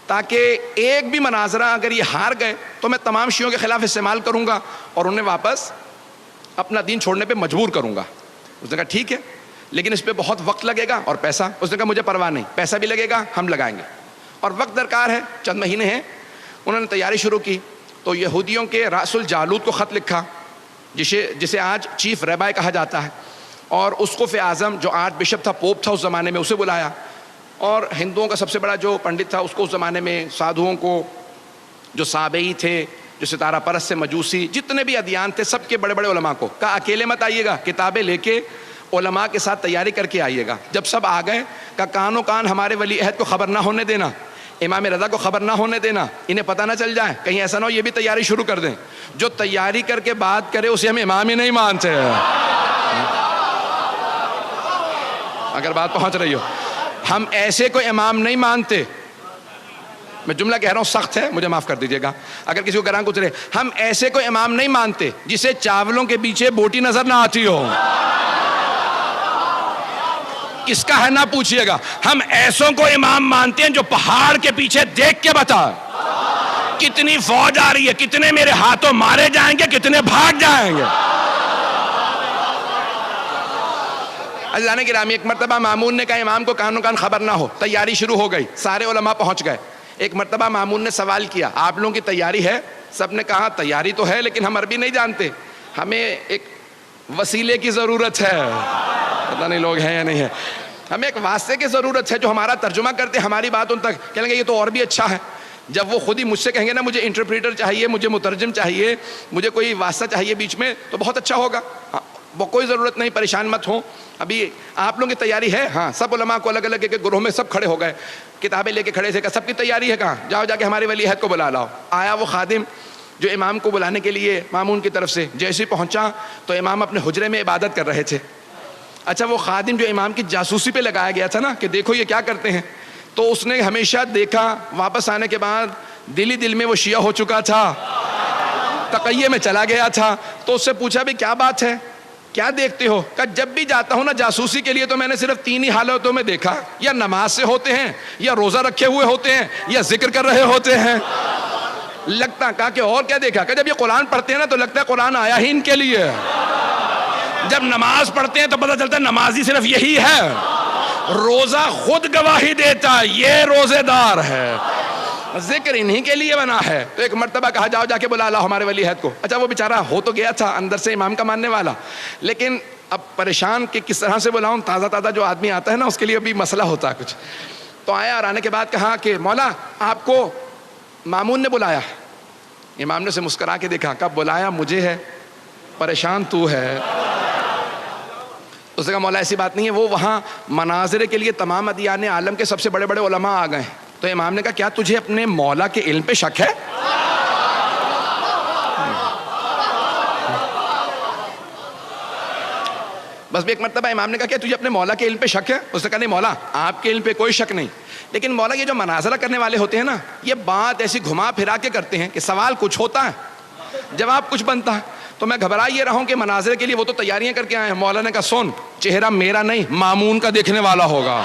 تاکہ ایک بھی مناظرہ اگر یہ ہار گئے تو میں تمام شیعوں کے خلاف استعمال کروں گا اور انہیں واپس اپنا دین چھوڑنے پہ مجبور کروں گا۔ اس نے کہا ٹھیک ہے، لیکن اس پہ بہت وقت لگے گا اور پیسہ۔ اس نے کہا مجھے پرواہ نہیں، پیسہ بھی لگے گا، ہم لگائیں گے، اور وقت درکار ہے، چند مہینے ہیں۔ انہوں نے تیاری شروع کی، تو یہودیوں کے راس الجالوت کو خط لکھا، جسے آج چیف ریبائی کہا جاتا ہے، اور اسقف اعظم جو آرچ بشپ تھا، پوپ تھا اس زمانے میں، اسے بلایا، اور ہندوؤں کا سب سے بڑا جو پنڈت تھا اس کو اس زمانے میں سادھوؤں کو, جو صابئی تھے, جو ستارہ پرست سے مجوسی, جتنے بھی ادیان تھے, سب کے بڑے بڑے علماء کو کہا اکیلے مت آئیے گا, کتابیں لے کے علماء کے ساتھ تیاری کر کے آئیے گا. جب سب آ گئے کہا کانوں کان ہمارے ولی عہد کو خبر نہ ہونے دینا, امام رضا کو خبر نہ ہونے دینا, انہیں پتہ نہ چل جائے, کہیں ایسا نہ ہو یہ بھی تیاری شروع کر دیں. جو تیاری کر کے بات کرے اسے ہم امام ہی نہیں مانتے. اگر بات پہنچ رہی ہو, ہم ایسے کوئی امام نہیں مانتے. میں جملہ کہہ رہا ہوں سخت ہے, مجھے معاف کر دیجیے گا اگر کسی کو گراں گزرے. ہم ایسے کوئی امام نہیں مانتے جسے چاولوں کے پیچھے بوٹی نظر نہ آتی ہو. کس کا ہے نہ پوچھئے گا. ہم ایسوں کو امام مانتے ہیں جو پہاڑ کے پیچھے دیکھ کے بتا کتنی فوج آ رہی ہے, کتنے میرے ہاتھوں مارے جائیں گے, کتنے بھاگ جائیں گے. عزیزان گرامی, ایک مرتبہ مامون نے کہا امام کو کانوں کان خبر نہ ہو. تیاری شروع ہو گئی, سارے علماء پہنچ گئے. ایک مرتبہ مامون نے سوال کیا آپ لوگوں کی تیاری ہے؟ سب نے کہا تیاری تو ہے لیکن ہم عربی نہیں جانتے, ہمیں ایک وسیلے کی ضرورت ہے. پتہ نہیں لوگ ہیں یا نہیں ہے. ہمیں ایک واسطے کی ضرورت ہے جو ہمارا ترجمہ کرتے, ہماری بات ان تک. کہیں گے یہ تو اور بھی اچھا ہے. جب وہ خود ہی مجھ سے کہیں گے نا مجھے انٹرپریٹر چاہیے, مجھے مترجم چاہیے, مجھے کوئی واسطہ چاہیے بیچ میں, تو بہت اچھا ہوگا. وہ کوئی ضرورت نہیں, پریشان مت ہوں. ابھی آپ لوگوں کی تیاری ہے؟ ہاں. سب علماء کو الگ الگ ایک گروہ میں سب کھڑے ہو گئے, کتابیں لے کے کھڑے تھے. سب کی تیاری ہے, کہاں جاؤ جا کے ہمارے ولی عہد کو بلا لاؤ. آیا وہ خادم جو امام کو بلانے کے لیے مامون کی طرف سے. جیسے ہی پہنچا تو امام اپنے حجرے میں عبادت کر رہے تھے. اچھا وہ خادم جو امام کی جاسوسی پہ لگایا گیا تھا نا کہ دیکھو یہ کیا کرتے ہیں, تو اس نے ہمیشہ دیکھا. واپس آنے کے بعد دل ہی دل میں وہ شیعہ ہو چکا تھا, تقیے میں چلا گیا تھا. تو اس سے پوچھا بھی کیا بات ہے, کیا دیکھتے ہو؟ کہ جب بھی جاتا ہوں نا جاسوسی کے لیے تو میں نے صرف 3 ہی حالتوں میں دیکھا, یا نماز سے ہوتے ہیں, یا روزہ رکھے ہوئے ہوتے ہیں, یا ذکر کر رہے ہوتے ہیں. لگتا کہا کہ اور کیا دیکھا؟ کہ جب یہ قرآن پڑھتے ہیں نا تو لگتا ہے قرآن آیا ہی ان کے لیے. جب نماز پڑھتے ہیں تو پتہ چلتا ہے نمازی صرف یہی ہے. روزہ خود گواہی دیتا ہے یہ روزے دار ہے, ذکر انہی کے لیے بنا ہے. تو ایک مرتبہ کہا جاؤ جا کے بلا لاؤ ہمارے ولی عہد کو. اچھا وہ بیچارہ ہو تو گیا تھا اندر سے امام کا ماننے والا, لیکن اب پریشان کہ کس طرح سے بلاؤں. تازہ تازہ جو آدمی آتا ہے نا اس کے لیے ابھی مسئلہ ہوتا ہے کچھ. تو آیا اور آنے کے بعد کہا کہ مولا آپ کو مامون نے بلایا. امام نے اسے مسکرا کے دیکھا, کب بلایا مجھے ہے, پریشان تو ہے. اس نے کہا مولا ایسی بات نہیں ہے, وہ وہاں مناظرے کے لیے تمام ادیان عالم کے سب سے بڑے بڑے علماء آ گئے. تو امام نے کہا کیا تجھے اپنے مولا کے علم پہ شک ہے؟ بس بھی ایک مرتبہ امام نے کہا کہ تجھے اپنے مولا کے علم پہ شک ہے؟ اس نے کہا نہیں مولا آپ کے علم پہ کوئی شک نہیں, لیکن مولا یہ جو مناظرہ کرنے والے ہوتے ہیں نا یہ بات ایسی گھما پھرا کے کرتے ہیں کہ سوال کچھ ہوتا ہے, جواب کچھ بنتا ہے. تو میں گھبرا یہ رہا ہوں کہ مناظرے کے لیے وہ تو تیاریاں کر کے آئے ہیں. مولا نے کہا سن, چہرہ میرا نہیں مامون کا دیکھنے والا ہوگا.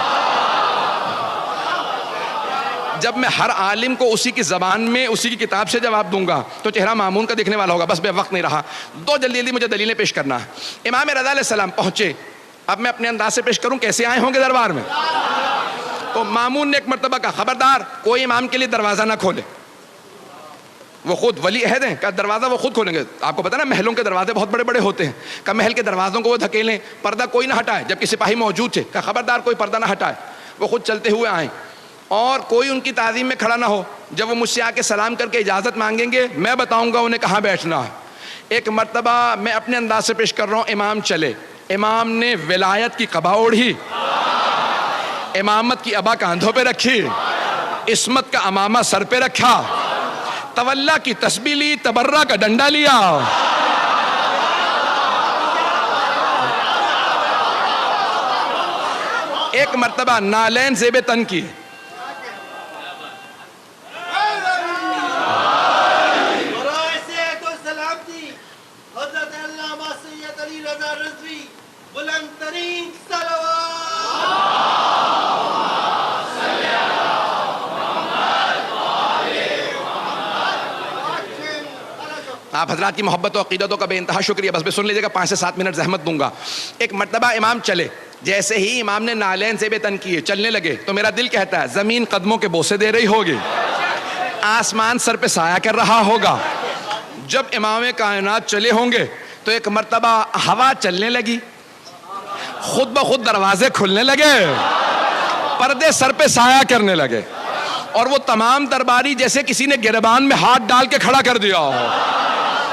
جب میں ہر عالم کو اسی کی زبان میں اسی کی کتاب سے جواب دوں گا تو چہرہ مامون کا دیکھنے والا ہوگا. بس بے وقت نہیں رہا, جلدی جلدی مجھے دلیلیں پیش کرنا ہے. امام رضا علیہ السلام پہنچے. اب میں اپنے انداز سے پیش کروں کیسے آئے ہوں گے دربار میں. تو مامون نے ایک مرتبہ کہا خبردار کوئی امام کے لیے دروازہ نہ کھولے. وہ خود ولی عہد ہیں, کہ دروازہ وہ خود کھولیں گے. آپ کو پتا نا محلوں کے دروازے بہت بڑے بڑے ہوتے ہیں, کہ محل کے دروازوں کو وہ دھکیلیں, پردہ کوئی نہ ہٹائے. جبکہ سپاہی موجود تھے, کہ خبردار کوئی پردہ نہ ہٹائے. وہ خود چلتے ہوئے آئیں اور کوئی ان کی تعظیم میں کھڑا نہ ہو. جب وہ مجھ سے آ کے سلام کر کے اجازت مانگیں گے میں بتاؤں گا انہیں کہاں بیٹھنا ہے. ایک مرتبہ میں اپنے انداز سے پیش کر رہا ہوں, امام چلے. امام نے ولایت کی قبا اوڑھی, امامت کی ابا کاندھوں پہ رکھی, عصمت کا امامہ سر پہ رکھا, تولا کی تسبیح لی, تبرہ کا ڈنڈا لیا. ایک مرتبہ نالین زیب تن کی. آپ حضرات کی محبت و عقیدتوں کا بے انتہا شکریہ. بس سن لیجیے گا, 5 سے 7 منٹ زحمت دوں گا. ایک مرتبہ امام چلے, جیسے ہی امام نے نالین سے بے تن کیے چلنے لگے تو میرا دل کہتا ہے زمین قدموں کے بوسے دے رہی ہوگی, آسمان سر پہ سایہ کر رہا ہوگا. جب امام کائنات چلے ہوں گے تو ایک مرتبہ ہوا چلنے لگی, خود بخود دروازے کھلنے لگے, پردے سر پہ سایہ کرنے لگے اور وہ تمام درباری جیسے کسی نے گریبان میں ہاتھ ڈال کے کھڑا کر دیا ہو،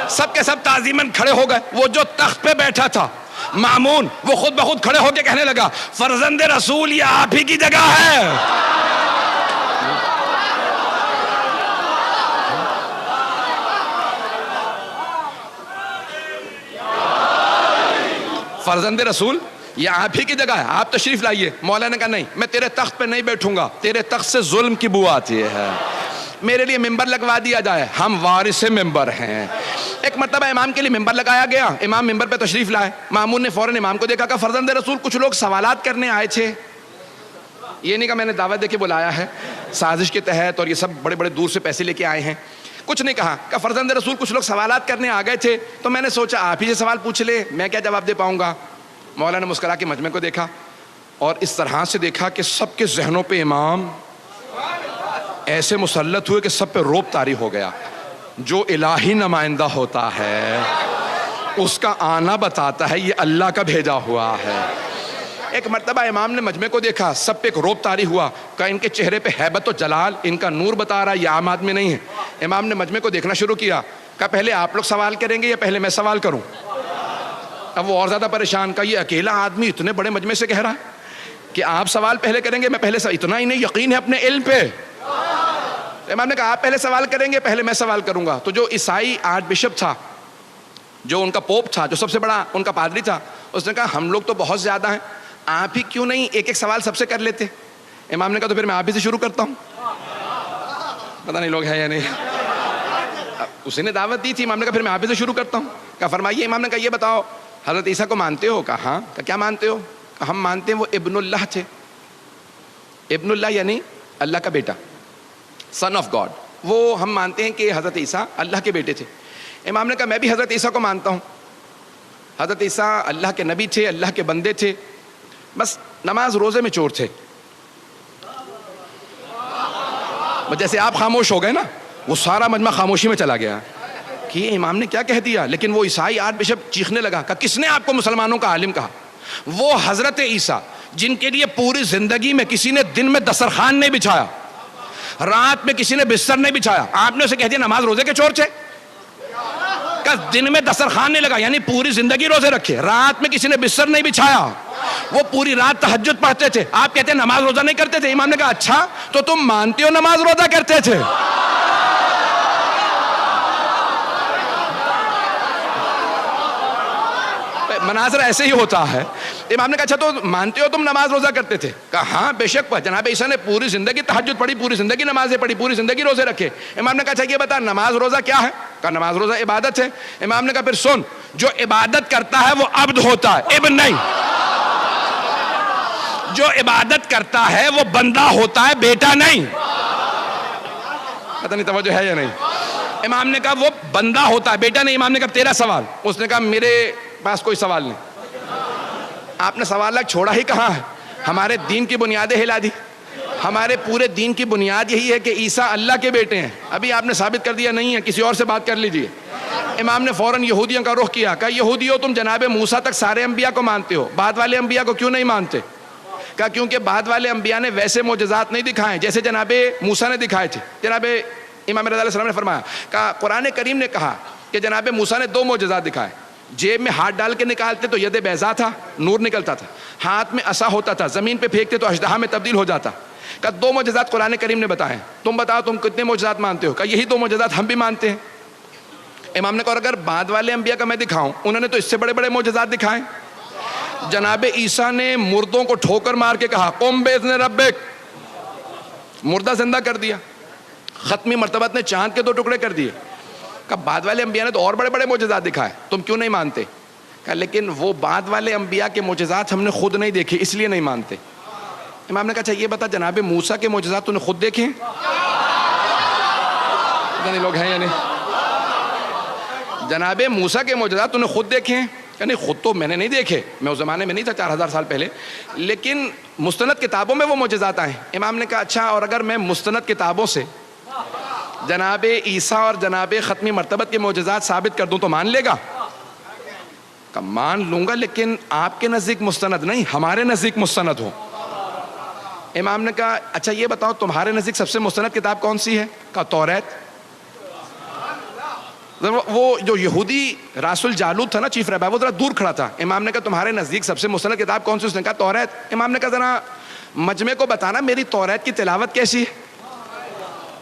سب کے سب تعظیماً کھڑے ہو گئے. وہ جو تخت پہ بیٹھا تھا مامون، وہ خود بخود کھڑے ہو کے کہنے لگا فرزند رسول یہ آپ ہی کی جگہ ہے. فرزند رسول یہ آپ ہی کی جگہ ہے، آپ تشریف لائیے. مولا نے کہا نہیں، میں تیرے تخت پہ نہیں بیٹھوں گا، تیرے تخت سے ظلم کی بو آتی ہے، میرے لیے ممبر لگوا دیا جائے، ہم وارث ممبر ہیں. ایک مرتبہ امام کے لیے ممبر لگایا گیا، امام ممبر پہ تشریف لائے. مامون نے فوراً امام کو دیکھا، کہا فرزند رسول کچھ لوگ سوالات کرنے آئے تھے. یہ نہیں کہا میں نے دعوت دے کے بلایا ہے سازش کے تحت اور یہ سب بڑے بڑے دور سے پیسے لے کے آئے ہیں، کچھ نہیں کہا. کہ فرزند رسول کچھ لوگ سوالات کرنے آ گئے تھے تو میں نے سوچا آپ ہی سے سوال پوچھ لے، میں کیا جواب دے پاؤں گا. مولا نے مسکرا کے مجمع کو دیکھا اور اس طرح سے دیکھا کہ سب کے ذہنوں پہ امام ایسے مسلط ہوئے کہ سب پہ روب طاری ہو گیا. جو الہی نمائندہ ہوتا ہے اس کا آنا بتاتا ہے یہ اللہ کا بھیجا ہوا ہے. ایک مرتبہ امام نے مجمع کو دیکھا، سب پہ ایک روب طاری ہوا، کہ ان کے چہرے پہ ہیبت و جلال، ان کا نور بتا رہا ہے یہ عام آدمی نہیں ہے. امام نے مجمع کو دیکھنا شروع کیا، کہا پہلے آپ لوگ سوال کریں گے یا پہلے میں سوال کروں. اب وہ اور زیادہ پریشان، کا یہ اکیلا آدمی اتنے بڑے مجمع سے کہہ رہا ہے کہ آپ سوال پہلے کریں گے، میں پہلے اتنا ہی نہیں یقین ہے اپنے علم پہ. امام نے کہا آپ پہلے سوال کریں گے پہلے میں سوال کروں گا. تو جو عیسائی آرچ بشپ تھا، جو ان کا پوپ تھا، جو سب سے بڑا ان کا پادری تھا، اس نے کہا ہم لوگ تو بہت زیادہ ہیں، آپ ہی کیوں نہیں ایک ایک سوال سب سے کر لیتے. امام نے کہا تو پھر میں آپ ہی سے شروع کرتا ہوں. پتہ نہیں لوگ ہیں یا نہیں. اسی نے دعوت دی تھی، امام نے کہا پھر میں آپ ہی سے شروع کرتا ہوں. کہا فرمائیے. امام نے کہا یہ بتاؤ حضرت عیسیٰ کو مانتے ہو؟ کہا ہاں. کہا کیا مانتے ہو؟ کہا ہم مانتے ہیں وہ ابن اللہ تھے. ابن اللہ یعنی اللہ کا بیٹا، سن آف گاڈ. وہ ہم مانتے ہیں کہ حضرت عیسیٰ اللہ کے بیٹے تھے. امام نے کہا میں بھی حضرت عیسیٰ کو مانتا ہوں. حضرت عیسیٰ اللہ کے نبی تھے، اللہ کے بندے تھے، بس نماز روزے میں چور تھے. جیسے آپ خاموش ہو گئے نا، وہ سارا مجمع خاموشی میں چلا گیا کہ یہ امام نے کیا کہہ دیا. لیکن وہ عیسائی آرچ بشپ چیخنے لگا کہ کس نے آپ کو مسلمانوں کا عالم کہا؟ وہ حضرت عیسیٰ جن کے لیے پوری زندگی میں کسی نے دن میں دسترخوان نہیں بچھایا، رات میں کسی نے بستر نہیں بچھایا، آپ نے اسے کہہ دیا نماز روزے کے چور تھے. کہ دن میں دسترخوان نہیں لگا یعنی پوری زندگی روزے رکھے، رات میں کسی نے بستر نہیں بچھایا، وہ پوری رات تہجد پڑھتے تھے، آپ کہتے ہیں نماز روزہ نہیں کرتے تھے. امام نے کہا اچھا تو تم مانتے ہو نماز روزہ کرتے تھے؟ مناظر ایسے ہی ہوتا ہے. امام نے کہا اچھا تو مانتے ہو تم نماز روزہ کرتے تھے؟ کہا ہاں بے شک. جناب عیسیٰ نے پوری زندگی تہجد پڑھی، پوری زندگی نمازیں پڑھی، پوری زندگی روزے رکھے. امام نے کہا اچھا یہ بتا نماز روزہ کیا ہے؟ کہا نماز روزہ عبادت ہے. امام نے کہا پھر سن، جو عبادت کرتا ہے وہ عبد ہوتا ہے، ابن نہیں. جو عبادت کرتا ہے وہ بندہ ہوتا ہے، بیٹا نہیں. پتہ نہیں توجہ ہے یا نہیں. امام نے کہا وہ بندہ ہوتا ہے، بیٹا نہیں. امام نے کہا تیرا سوال. اس نے کہا میرے پاس کوئی سوال نہیں. آپ نے سوال چھوڑا ہی کہاں ہے؟ ہمارے دین کی بنیادیں ہلا دی. ہمارے پورے دین کی بنیاد یہی ہے کہ عیسیٰ اللہ کے بیٹے ہیں. ابھی آپ نے ثابت کر دیا نہیں ہے، کسی اور سے بات کر لیجئے. امام نے فوراً یہودیوں کا رخ کیا. کہا یہودیوں تم جناب موسیٰ تک سارے انبیاء کو مانتے ہو، بعد والے انبیاء کو کیوں نہیں مانتے؟ کہا کیونکہ بعد والے انبیاء نے ویسے معجزات نہیں دکھائے جیسے جناب موسیٰ نے دکھائے تھے. جناب امام رضا علیہ السلام نے فرمایا، کہا قرآن کریم نے کہا کہ جناب موسیٰ نے 2 معجزات دکھائے. جیب میں ہاتھ ڈال کے نکالتے تو ید بیضا تھا، نور نکلتا تھا. ہاتھ میں عصا ہوتا تھا، زمین پہ پھینکتے تو اژدہا میں تبدیل ہو جاتا. کہا 2 معجزات قرآن کریم نے بتائے، تم بتاؤ تم کتنے معجزات مانتے ہو؟ کہا یہی 2 معجزات ہم بھی مانتے ہیں. امام نے کہا اگر بعد والے انبیاء کا میں دکھاؤں، انہوں نے تو اس سے بڑے بڑے معجزات دکھائے. جناب عیسیٰ نے مردوں کو ٹھوکر مار کے کہا قم بإذن ربک، مردہ زندہ کر دیا. ختمی مرتبت نے چاند کے 2 ٹکڑے کر دیے. کہ بعد والے انبیاء نے تو اور بڑے بڑے معجزات دکھائے، تم کیوں نہیں مانتے؟ کہ لیکن وہ بعد والے انبیاء کے معجزات ہم نے خود نہیں دیکھے اس لیے نہیں مانتے. امام نے کہا اچھا یہ بتا جناب موسیٰ کے معجزات تو نے خود دیکھے؟ پتہ نہیں لوگ ہیں یا نہیں. جناب موسیٰ کے معجزات تو نے خود دیکھے ہیں؟ کہ نہیں خود تو میں نے نہیں دیکھے، میں اس زمانے میں نہیں تھا 4000 سال پہلے، لیکن مستند کتابوں میں وہ معجزات آئے. امام نے کہا اچھا اور اگر میں مستند کتابوں سے جناب عیسیٰ اور جناب ختمی مرتبت کے معجزات ثابت کر دوں تو مان لے گا؟ کہ مان لوں گا لیکن آپ کے نزدیک مستند نہیں، ہمارے نزدیک مستند ہو. امام نے کہا اچھا یہ بتاؤ تمہارے نزدیک سب سے مستند کتاب کون سی ہے؟ کہا توریت. وہ جو یہودی راس الجالوت تھا نا چیف رہبر، وہ ذرا دور کھڑا تھا. امام نے کہا تمہارے نزدیک سب سے مستند کتاب کون سی؟ اس نے کہا توریت. امام نے کہا ذرا مجمع کو بتانا میری توریت کی تلاوت کیسی ہے.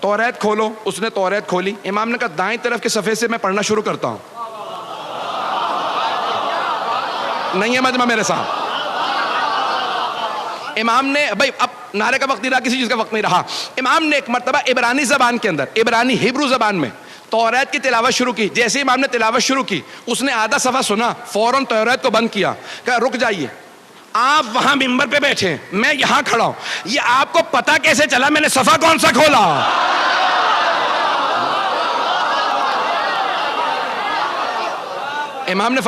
توریت کھولو. اس نے توریت کھولی. امام نے کہا دائیں طرف کے صفحے سے میں پڑھنا شروع کرتا ہوں. نہیں ہے مجمع میرے ساتھ. امام نے بھائی اب نعرے کا وقت نہیں رہا، کسی چیز کا وقت نہیں رہا. امام نے ایک مرتبہ عبرانی زبان کے اندر، عبرانی ہیبرو زبان میں توریت کی تلاوت شروع کی. جیسے امام نے تلاوت شروع کی، اس نے آدھا صفحہ سنا، فوراً توریت کو بند کیا. کہا رک جائیے، آپ وہاں ممبر پہ بیٹھے، میں یہاں کھڑا ہوں، یہ آپ کو پتا کیسے چلا میں نے صفحہ کون سا کھولا؟ امام نے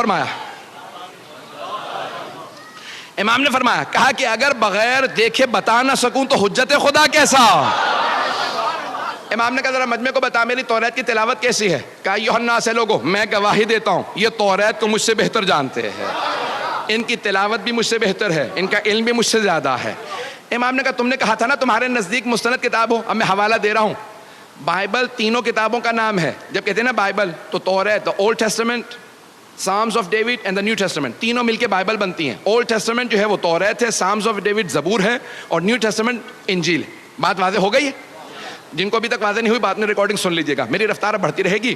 فرمایا کہا کہ اگر بغیر دیکھے بتا نہ سکوں تو حجت خدا کیسا؟ امام نے کہا ذرا مجمع کو بتا میری توریت کی تلاوت کیسی ہے؟ کہا ایھا الناس ہے لوگوں، میں گواہی دیتا ہوں یہ توریت کو مجھ سے بہتر جانتے ہیں، ان کی تلاوت بھی مجھ سے بہتر ہے، ان کا علم بھی مجھ سے زیادہ ہے. امام نے کہا تم نے کہا تھا نا تمہارے نزدیک مستند کتاب ہو، اب میں حوالہ دے رہا ہوں. بائبل تینوں کتابوں کا نام ہے. جب کہتے ہیں نا بائبل تو توریت، Old Testament, psalms of David and the New Testament, تینوں مل کے بائبل بنتی ہیں. اولڈ ٹیسٹمنٹ جو ہے وہ توریت ہے، سامز آف ڈیوڈ زبور ہے، اور نیو ٹیسٹمنٹ انجیل. بات واضح ہو گئی ہے؟ جن کو ابھی تک واضح نہیں ہوئی بات میں ریکارڈنگ سن لیجیے گا، میری رفتار بڑھتی رہے گی.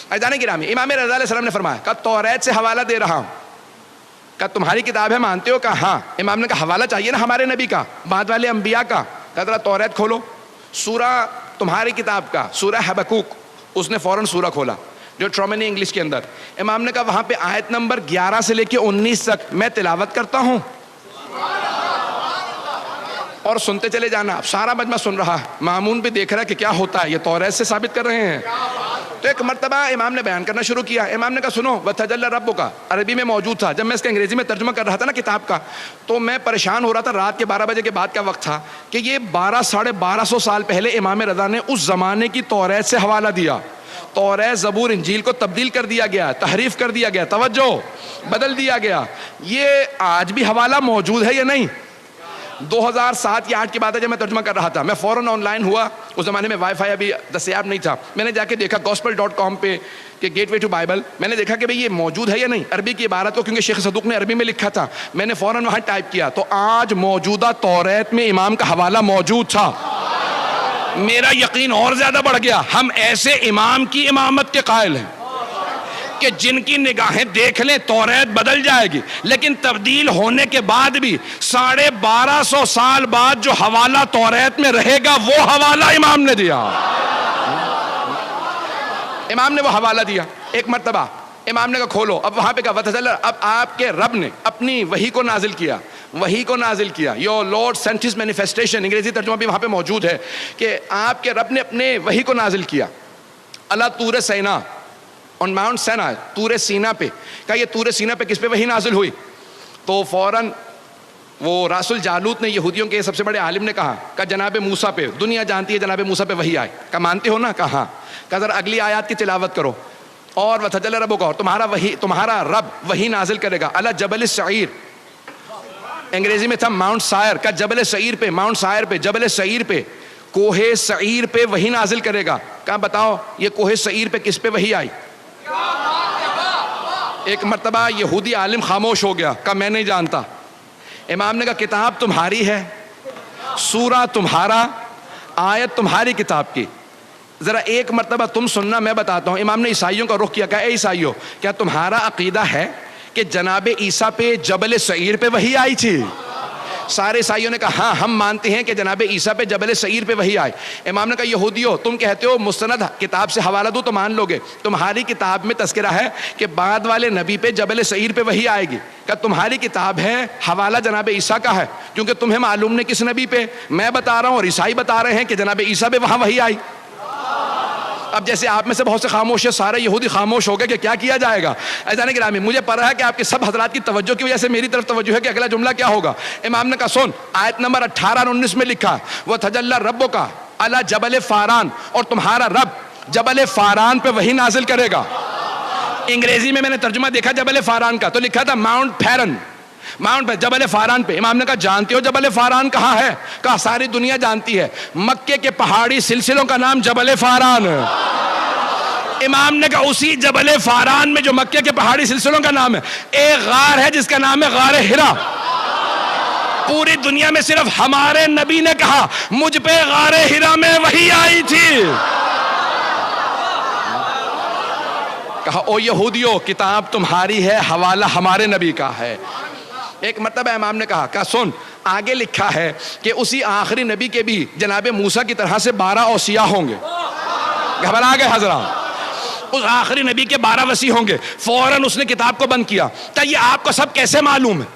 عزیزان گرامی، امام رضا علیہ السلام نے فرمایا کہ توریت سے حوالہ دے رہا ہوں. کہ تمہاری کتاب ہے مانتے ہو؟ کہا ہاں. امام نے کہا حوالہ چاہیے نا ہمارے نبی کا، بعد والے انبیاء کا. کہا ذرا توریت کھولو. سورہ تمہاری کتاب کا سورہ حبقوق. اس نے فوراً سورہ کھولا جو ٹرومنی انگلش کے اندر. امام نے کہا وہاں پہ آیت نمبر 11 سے لے کے 19 تک میں تلاوت کرتا ہوں اور سنتے چلے جانا. اب سارا مجمع سن رہا ہے، مامون بھی دیکھ رہا ہے کہ کیا ہوتا ہے، یہ توریت سے ثابت کر رہے ہیں. تو ایک مرتبہ امام نے بیان کرنا شروع کیا. امام نے کہا سنو وَتَجَلَّى رَبُّكَ، عربی میں موجود تھا. جب میں اس کا انگریزی میں ترجمہ کر رہا تھا نا کتاب کا، تو میں پریشان ہو رہا تھا. رات کے 12 بجے کے بعد کا وقت تھا کہ یہ 1200 سال پہلے امام رضا نے اس زمانے کی توریت سے حوالہ دیا. توریت زبور انجیل کو تبدیل کر دیا گیا، تحریف کر دیا گیا، توجہ بدل دیا گیا. یہ آج بھی حوالہ موجود ہے یا نہیں؟ 2007 یا 8 کی بات ہے جب میں ترجمہ کر رہا تھا. میں فوراً آن لائن ہوا. اس زمانے میں وائی فائی ابھی دستیاب نہیں تھا. میں نے جا کے دیکھا gospel.com پہ کہ گیٹ وے ٹو بائبل. میں نے دیکھا کہ بھئی یہ موجود ہے یا نہیں عربی کی عبارت کو، کیونکہ شیخ صدوق نے عربی میں لکھا تھا. میں نے فوراً وہاں ٹائپ کیا تو آج موجودہ توریت میں امام کا حوالہ موجود تھا. میرا یقین اور زیادہ بڑھ گیا. ہم ایسے امام کی امامت کے قائل ہیں کہ جن کی نگاہیں دیکھ لیں توریت بدل جائے گی، لیکن تبدیل ہونے کے بعد بھی 1250 سال بعد جو حوالہ توریت میں رہے گا وہ حوالہ امام نے دیا. امام نے وہ حوالہ دیا. ایک مرتبہ امام نے کہا کھولو. اب وہاں پہ کہا وَتَجَلَّى، اب آپ کے رب نے اپنی وحی کو نازل کیا. وحی کو نازل کیا. Your Lord sent his manifestation, انگریزی ترجمہ بھی وہاں پہ موجود ہے کہ آپ کے رب نے اپنے وحی کو نازل کیا. اللہ طور سینا، on Mount Sinai، طور سینا پہ. کہا یہ طور سینا پہ کس پہ وحی نازل ہوئی؟ تو فوراً وہ راس الجالوت نے، یہودیوں کے سب سے بڑے عالم نے کہا جناب موسیٰ پہ، دنیا جانتی ہے جناب موسیٰ پہ وحی آئے. کہا مانتے ہو نا؟ کہا ہاں. کہا ذرا اگلی آیات کی تلاوت کرو. اور وَتَجَلَّى رَبُّكَ، اور تمہارا رب وحی نازل کرے گا علی جبل السعیر. انگریزی میں تھا ماؤنٹ سائر. کا جبل سعیر پہ، ماؤنٹ سائر پہ، جبل سعیر پہ، کوہ سعیر پہ وحی نازل کرے گا. کہا بتاؤ یہ کوہ سعیر پہ کس پہ وحی آئی؟ ایک مرتبہ یہودی عالم خاموش ہو گیا. کہا میں نہیں جانتا. امام نے کہا کتاب تمہاری ہے، سورہ تمہارا، آیت تمہاری کتاب کی. ذرا ایک مرتبہ تم سننا، میں بتاتا ہوں. امام نے عیسائیوں کا رخ کیا. کہا اے عیسائیوں، کیا تمہارا عقیدہ ہے کہ جناب عیسیٰ پہ جبل سعیر پہ وحی آئی تھی؟ سارے عیسائیوں نے کہا ہاں ہم مانتے ہیں کہ جناب عیسیٰ پہ جبل سعیر پہ وحی آئے. امام نے کہا یہودیو، تم کہتے ہو مستند کتاب سے حوالہ دو تو مان لو گے. تمہاری کتاب میں تذکرہ ہے کہ بعد والے نبی پہ جبل سعیر پہ وحی آئے گی. کہ تمہاری کتاب ہے، حوالہ جناب عیسیٰ کا ہے، کیونکہ تمہیں معلوم نہیں کس نبی پہ. میں بتا رہا ہوں اور عیسائی بتا رہے ہیں کہ جناب عیسیٰ پہ وہاں وحی آئی. اب جیسے آپ میں سے بہت سے خاموش ہیں، سارے یہودی خاموش ہو گئے کہ کیا کیا جائے گا. عزیزان گرامی، مجھے پتا ہے کہ آپ کے سب حضرات کی توجہ کی وجہ سے میری طرف توجہ ہے کہ اگلا جملہ کیا ہوگا. امام نے کہا سن، آیت نمبر 18 اور 19 میں لکھا وَتَجَلَّى رَبُّكَ عَلَى جبل فاران، اور تمہارا رب جبل فاران پہ وحی نازل کرے گا. انگریزی میں نے ترجمہ دیکھا جبل فاران کا تو لکھا تھا ماؤنٹ پھیرن. ماؤنٹ پہ جبل فاران پہ. امام نے کہا جانتے ہو جبل فاران کہاں ہے؟ کہا ساری دنیا جانتی ہے, مکے کے پہاڑی سلسلوں کا نام جبل فاران. امام نے کہا اسی جبل فاران میں جو مکے کے پہاڑی سلسلوں کا نام ہے, ایک غار ہے جس کا نام ہے غار ہرا. پوری دنیا میں صرف ہمارے نبی نے کہا مجھ پہ غار ہرا میں وحی آئی تھی. کہا او یہودیو, کتاب تمہاری ہے, حوالہ ہمارے نبی کا ہے. ایک مرتبہ امام نے کہا سن, آگے لکھا ہے کہ اسی آخری نبی کے بھی جناب موسیٰ کی طرح سے 12 اوصیاء ہوں گے. گھبرا گئے حضرات؟ اس آخری نبی کے 12 وصی ہوں گے. فوراً اس نے کتاب کو بند کیا. کہ یہ آپ کو سب کیسے معلوم ہے؟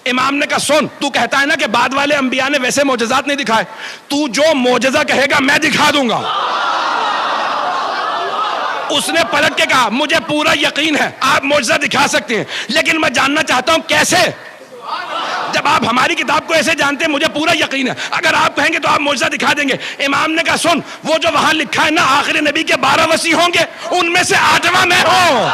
امام نے کہا سن, تو کہتا ہے نا کہ بعد والے انبیاء نے ویسے معجزات نہیں دکھائے, تو جو معجزہ کہے گا میں دکھا دوں گا. اس نے پلٹ کے کہا مجھے پورا یقین ہے آپ معجزہ دکھا سکتے ہیں, لیکن میں جاننا چاہتا ہوں کیسے. جب آپ ہماری کتاب کو ایسے جانتے ہیں, مجھے پورا یقین ہے اگر آپ کہیں گے تو آپ معجزہ دکھا دیں گے. امام نے کہا سن, وہ جو وہاں لکھا ہے نا آخری نبی کے 12 وصی ہوں گے, ان میں سے 8واں میں ہوں.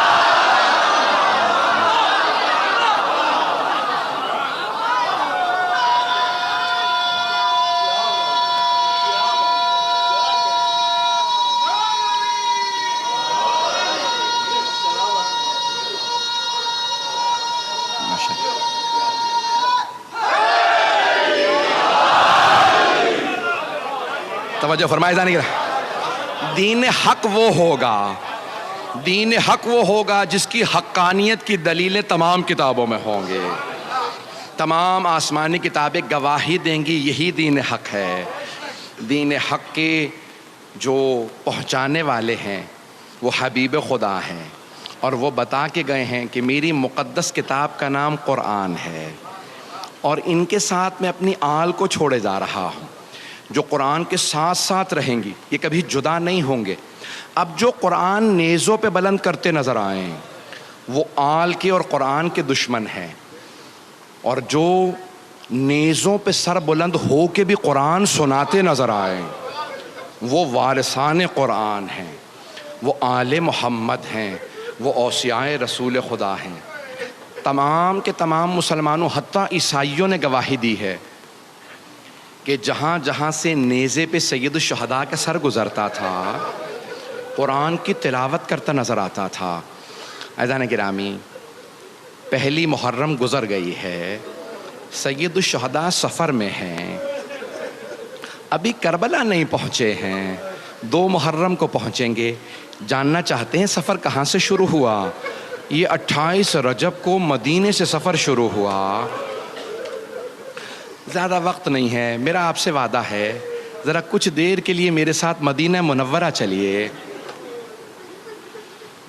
توجہ فرمائے جانے گا. دین حق وہ ہوگا, دین حق وہ ہوگا جس کی حقانیت کی دلیلیں تمام کتابوں میں ہوں گے. تمام آسمانی کتابیں گواہی دیں گی یہی دین حق ہے. دین حق کے جو پہنچانے والے ہیں وہ حبیب خدا ہیں, اور وہ بتا کے گئے ہیں کہ میری مقدس کتاب کا نام قرآن ہے, اور ان کے ساتھ میں اپنی آل کو چھوڑے جا رہا ہوں جو قرآن کے ساتھ ساتھ رہیں گی, یہ کبھی جدا نہیں ہوں گے. اب جو قرآن نیزوں پہ بلند کرتے نظر آئیں وہ آل کے اور قرآن کے دشمن ہیں, اور جو نیزوں پہ سر بلند ہو کے بھی قرآن سناتے نظر آئیں وہ وارثان قرآن ہیں, وہ آل محمد ہیں, وہ اوصیاء رسول خدا ہیں. تمام کے تمام مسلمانوں حتیٰ عیسائیوں نے گواہی دی ہے کہ جہاں جہاں سے نیزے پہ سید الشہداء کا سر گزرتا تھا قرآن کی تلاوت کرتا نظر آتا تھا. عزیزان گرامی, پہلی محرم گزر گئی ہے, سید الشہداء سفر میں ہیں, ابھی کربلا نہیں پہنچے ہیں, 2 محرم کو پہنچیں گے. جاننا چاہتے ہیں سفر کہاں سے شروع ہوا؟ یہ 28 رجب کو مدینے سے سفر شروع ہوا. زیادہ وقت نہیں ہے, میرا آپ سے وعدہ ہے ذرا کچھ دیر کے لیے میرے ساتھ مدینہ منورہ چلیے.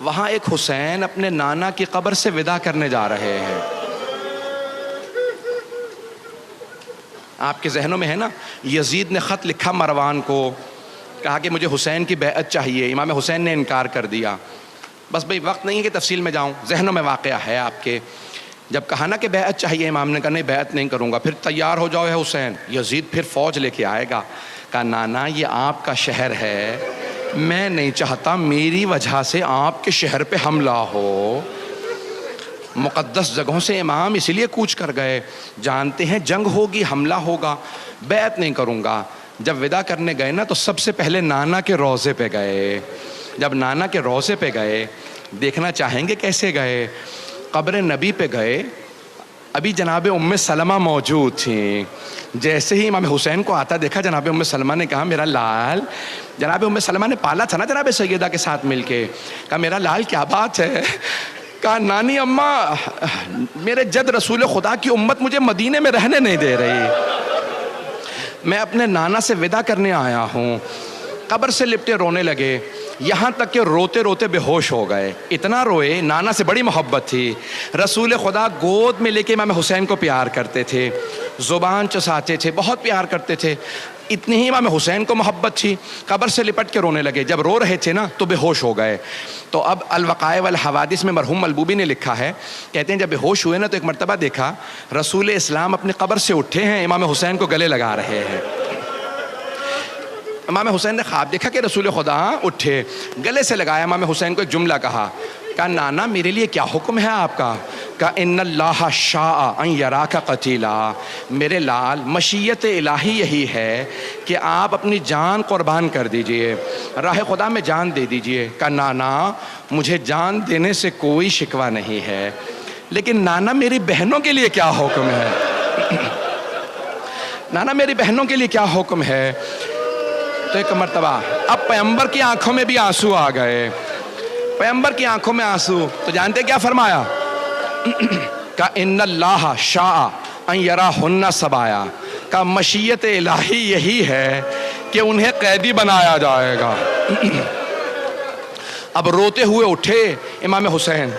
وہاں ایک حسین اپنے نانا کی قبر سے وداع کرنے جا رہے ہیں. آپ کے ذہنوں میں ہے نا, یزید نے خط لکھا مروان کو, کہا کہ مجھے حسین کی بیعت چاہیے. امام حسین نے انکار کر دیا. بس بھئی وقت نہیں ہے کہ تفصیل میں جاؤں, ذہنوں میں واقعہ ہے آپ کے. جب کہا نا کہ بیعت چاہیے, امام نے کہا نہیں بیعت نہیں کروں گا. پھر تیار ہو جاؤ ہے حسین, یزید پھر فوج لے کے آئے گا. کہا نانا یہ آپ کا شہر ہے, میں نہیں چاہتا میری وجہ سے آپ کے شہر پہ حملہ ہو. مقدس جگہوں سے امام اس لیے کوچ کر گئے, جانتے ہیں جنگ ہوگی, حملہ ہوگا, بیعت نہیں کروں گا. جب وداع کرنے گئے نا تو سب سے پہلے نانا کے روضے پہ گئے. جب نانا کے روضے پہ گئے, دیکھنا چاہیں گے کیسے گئے؟ قبر نبی پہ گئے, ابھی جناب ام سلمہ موجود تھیں. جیسے ہی امام حسین کو آتا دیکھا, جناب ام سلمہ نے کہا میرا لال. جناب ام سلمہ نے پالا تھا نا جناب سیدہ کے ساتھ مل کے. کہا میرا لال کیا بات ہے؟ کہا نانی اماں, میرے جد رسول خدا کی امت مجھے مدینے میں رہنے نہیں دے رہی, میں اپنے نانا سے وداع کرنے آیا ہوں. قبر سے لپٹے رونے لگے, یہاں تک کہ روتے روتے بے ہوش ہو گئے. اتنا روئے, نانا سے بڑی محبت تھی. رسول خدا گود میں لے کے امام حسین کو پیار کرتے تھے, زبان چساتے تھے, بہت پیار کرتے تھے. اتنی ہی امام حسین کو محبت تھی. قبر سے لپٹ کے رونے لگے. جب رو رہے تھے نا تو بے ہوش ہو گئے. تو اب الوقائع والحوادث میں مرحوم ملبوبی نے لکھا ہے, کہتے ہیں جب بے ہوش ہوئے نا تو ایک مرتبہ دیکھا رسول اسلام اپنی قبر سے اٹھے ہیں, امام حسین کو گلے لگا رہے ہیں. امام حسین نے خواب دیکھا کہ رسول خدا اٹھے, گلے سے لگایا. امام حسین کو ایک جملہ کہا, کہا نانا میرے لیے کیا حکم ہے آپ کا؟ کہا ان اللہ شاء ان یراک قتیلا، میرے لال مشیت الہی یہی ہے کہ آپ اپنی جان قربان کر دیجئے، راہ خدا میں جان دے دیجئے۔ کہا نانا مجھے جان دینے سے کوئی شکوہ نہیں ہے، لیکن نانا میری بہنوں کے لیے کیا حکم ہے؟ نانا میری بہنوں کے لیے کیا حکم ہے؟ تو ایک مرتبہ اب پیغمبر کی آنکھوں میں بھی آنسو آ گئے، پیغمبر کی آنکھوں میں آنسو، تو جانتے کیا فرمایا؟ کہ ان اللہ شاء ان یراہن سبایا، کہ مشیت الہی یہی ہے کہ انہیں قیدی بنایا جائے گا۔ اب روتے ہوئے اٹھے امام حسین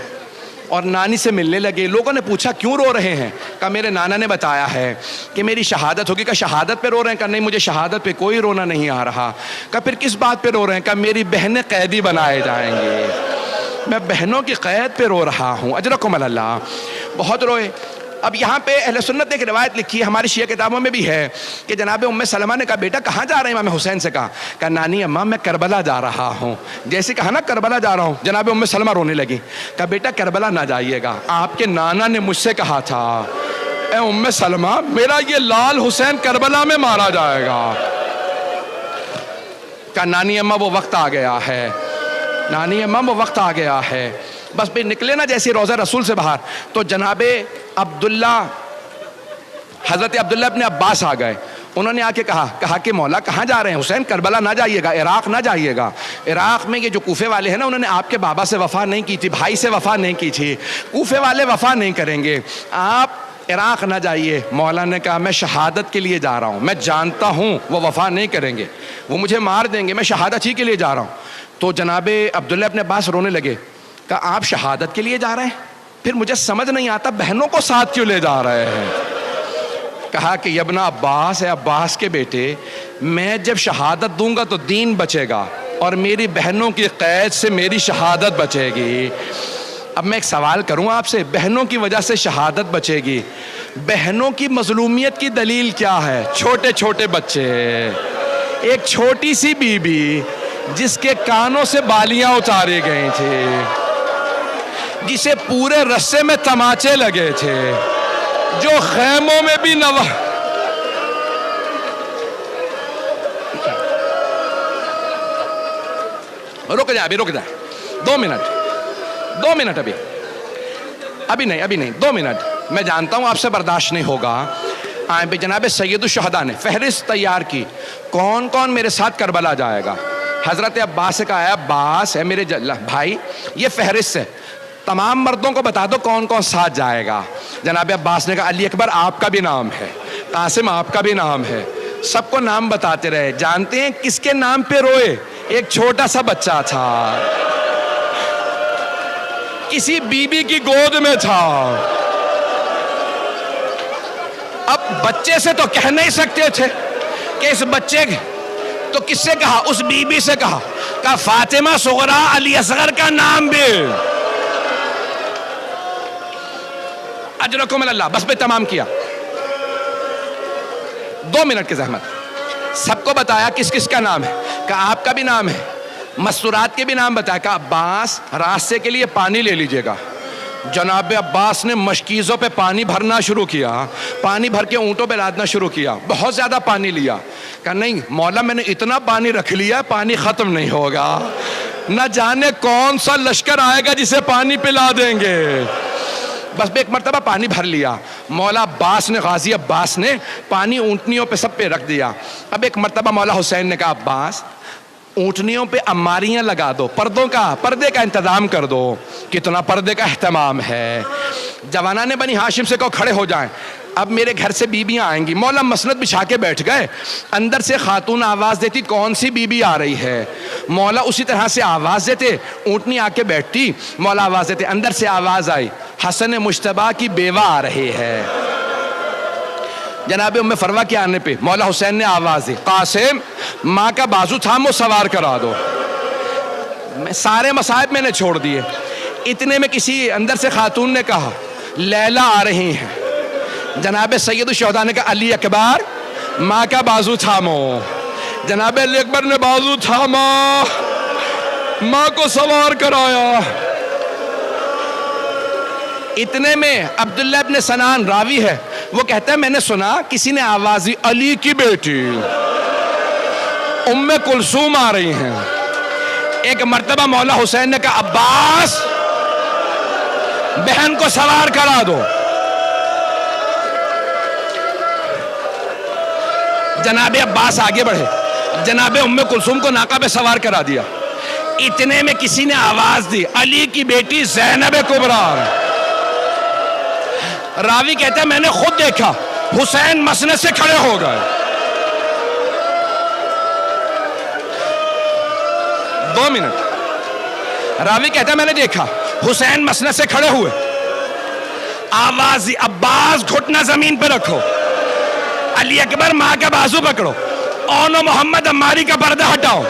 اور نانی سے ملنے لگے۔ لوگوں نے پوچھا کیوں رو رہے ہیں؟ کہا میرے نانا نے بتایا ہے کہ میری شہادت ہوگی۔ کہا شہادت پہ رو رہے ہیں؟ کہا نہیں مجھے شہادت پہ کوئی رونا نہیں آ رہا۔ کہا پھر کس بات پہ رو رہے ہیں؟ کہا میری بہنیں قیدی بنائے جائیں گے، میں بہنوں کی قید پہ رو رہا ہوں۔ اجرکم اللہ۔ بہت روئے۔ اب یہاں پہ اہل سنت نے ایک روایت لکھی ہے، ہماری شیعہ کتابوں میں بھی ہے، کہ جناب ام سلمہ نے کہا بیٹا کہاں جا رہے ہیں؟ امام حسین سے کہا نانی اماں میں کربلا جا رہا ہوں۔ جیسے کہا نا کربلا جا رہا ہوں، جناب ام سلمہ رونے لگی۔ کہا بیٹا کربلا نہ جائیے گا، آپ کے نانا نے مجھ سے کہا تھا اے ام سلمہ میرا یہ لال حسین کربلا میں مارا جائے گا۔ کہا نانی اماں وہ وقت آ گیا ہے، نانی اماں وہ وقت آ گیا ہے۔ بس بھی نکلے نا جیسے روضہ رسول سے باہر، تو جناب عبداللہ حضرت عبداللہ ابن عباس آ گئے۔ انہوں نے آ کے کہا کہ مولا کہاں جا رہے ہیں؟ حسین کربلا نہ جائیے گا، عراق نہ جائیے گا۔ عراق میں یہ جو کوفے والے ہیں نا، انہوں نے آپ کے بابا سے وفا نہیں کی تھی، بھائی سے وفا نہیں کی تھی، کوفے والے وفا نہیں کریں گے، آپ عراق نہ جائیے۔ مولا نے کہا میں شہادت کے لیے جا رہا ہوں، میں جانتا ہوں وہ وفا نہیں کریں گے، وہ مجھے مار دیں گے، میں شہادت ہی کے لیے جا رہا ہوں۔ تو جناب عبداللہ ابن عباس رونے لگے۔ کہا آپ شہادت کے لیے جا رہے ہیں؟ پھر مجھے سمجھ نہیں آتا بہنوں کو ساتھ کیوں لے جا رہے ہیں؟ کہا کہ ابن عباس ہے، عباس کے بیٹے، میں جب شہادت دوں گا تو دین بچے گا اور میری بہنوں کی قید سے میری شہادت بچے گی۔ اب میں ایک سوال کروں آپ سے، بہنوں کی وجہ سے شہادت بچے گی، بہنوں کی مظلومیت کی دلیل کیا ہے؟ چھوٹے چھوٹے بچے، ایک چھوٹی سی بی بی جس کے کانوں سے بالیاں اتاری گئی تھی، جسے پورے رسے میں تماچے لگے تھے، جو خیموں میں بھی رک جائے 2 منٹ ابھی نہیں 2 منٹ، میں جانتا ہوں آپ سے برداشت نہیں ہوگا۔ جناب سید الشہداء نے فہرست تیار کی، کون کون میرے ساتھ کربلا جائے گا؟ حضرت عباس سے کہا عباس ہے میرے بھائی، یہ فہرست ہے، تمام مردوں کو بتا دو کون کون ساتھ جائے گا۔ جناب عباس نے کہا علی اکبر آپ کا بھی نام ہے، قاسم آپ کا بھی نام ہے، سب کو نام بتاتے رہے۔ جانتے ہیں کس کے نام پہ روئے؟ ایک چھوٹا سا بچہ تھا، کسی بی بی کی گود میں تھا۔ اب بچے سے تو کہہ نہیں سکتے تھے کہ اس بچے تو کس سے کہا؟ اس بی بی سے کہا فاطمہ صغرا علی اصغر کا نام بھی۔ اجرکم اللہ۔ بس میں تمام کیا، 2 منٹ کی زحمت۔ سب کو بتایا کس کس کا نام ہے، کہا آپ کا بھی نام ہے، مستورات کے بھی نام بتایا، کہا عباس راستے کے لیے پانی لے لیجئے گا۔ جناب عباس نے مشکیزوں پہ پانی بھرنا شروع کیا، پانی بھر کے اونٹوں پہ لادنا شروع کیا، بہت زیادہ پانی لیا۔ کہا نہیں مولا میں نے اتنا پانی رکھ لیا پانی ختم نہیں ہوگا، نہ جانے کون سا لشکر آئے گا جسے پانی پلا دیں گے۔ بس ایک مرتبہ پانی بھر لیا، مولا عباس نے، غازی عباس نے پانی اونٹنیوں پہ سب پہ رکھ دیا۔ اب ایک مرتبہ مولا حسین نے کہا عباس اونٹنیوں پہ اماریاں لگا دو، پردے کا انتظام کر دو۔ کتنا پردے کا اہتمام ہے۔ جوانان بنی ہاشم سے کہو کھڑے ہو جائیں، اب میرے گھر سے بیویاں آئیں گی۔ مولا مسند بچھا کے بیٹھ گئے، اندر سے خاتون آواز دیتی کون سی بیوی آ رہی ہے، مولا اسی طرح سے آواز دیتے، اونٹنی آ کے بیٹھتی، مولا آواز دیتے، اندر سے آواز آئی حسن مجتبیٰ کی بیوہ آ رہی ہے۔ جناب ام فروہ کے آنے پہ مولا حسین نے آواز دی قاسم ماں کا بازو تھامو سوار کرا دو۔ سارے مصائب میں نے چھوڑ دیے، اتنے میں کسی اندر سے خاتون نے کہا لیلا آ رہی ہیں۔ جناب سید الشہداء نے کہا علی اکبر ماں کا بازو تھامو۔ جناب علی اکبر نے بازو تھاما، ماں کو سوار کرایا۔ اتنے میں عبداللہ ابن سنان راوی ہے، وہ کہتا ہے میں نے سنا کسی نے آواز دی علی کی بیٹی ام کلثوم آ رہی ہیں۔ ایک مرتبہ مولا حسین نے کہا عباس بہن کو سوار کرا دو۔ جناب عباس آگے بڑھے، جناب ام کلثوم کو ناقہ پہ سوار کرا دیا۔ اتنے میں کسی نے آواز دی علی کی بیٹی زینب کبریٰ۔ راوی کہتا ہے میں نے خود دیکھا حسین مسند سے کھڑے ہو گئے۔ 2 منٹ۔ راوی کہتا ہے میں نے دیکھا حسین مسند سے کھڑے ہوئے، آواز دی عباس گھٹنا زمین پہ رکھو، علی اکبر ماں کا بازو پکڑو، اون محمد عماری کا پردہ ہٹاؤ،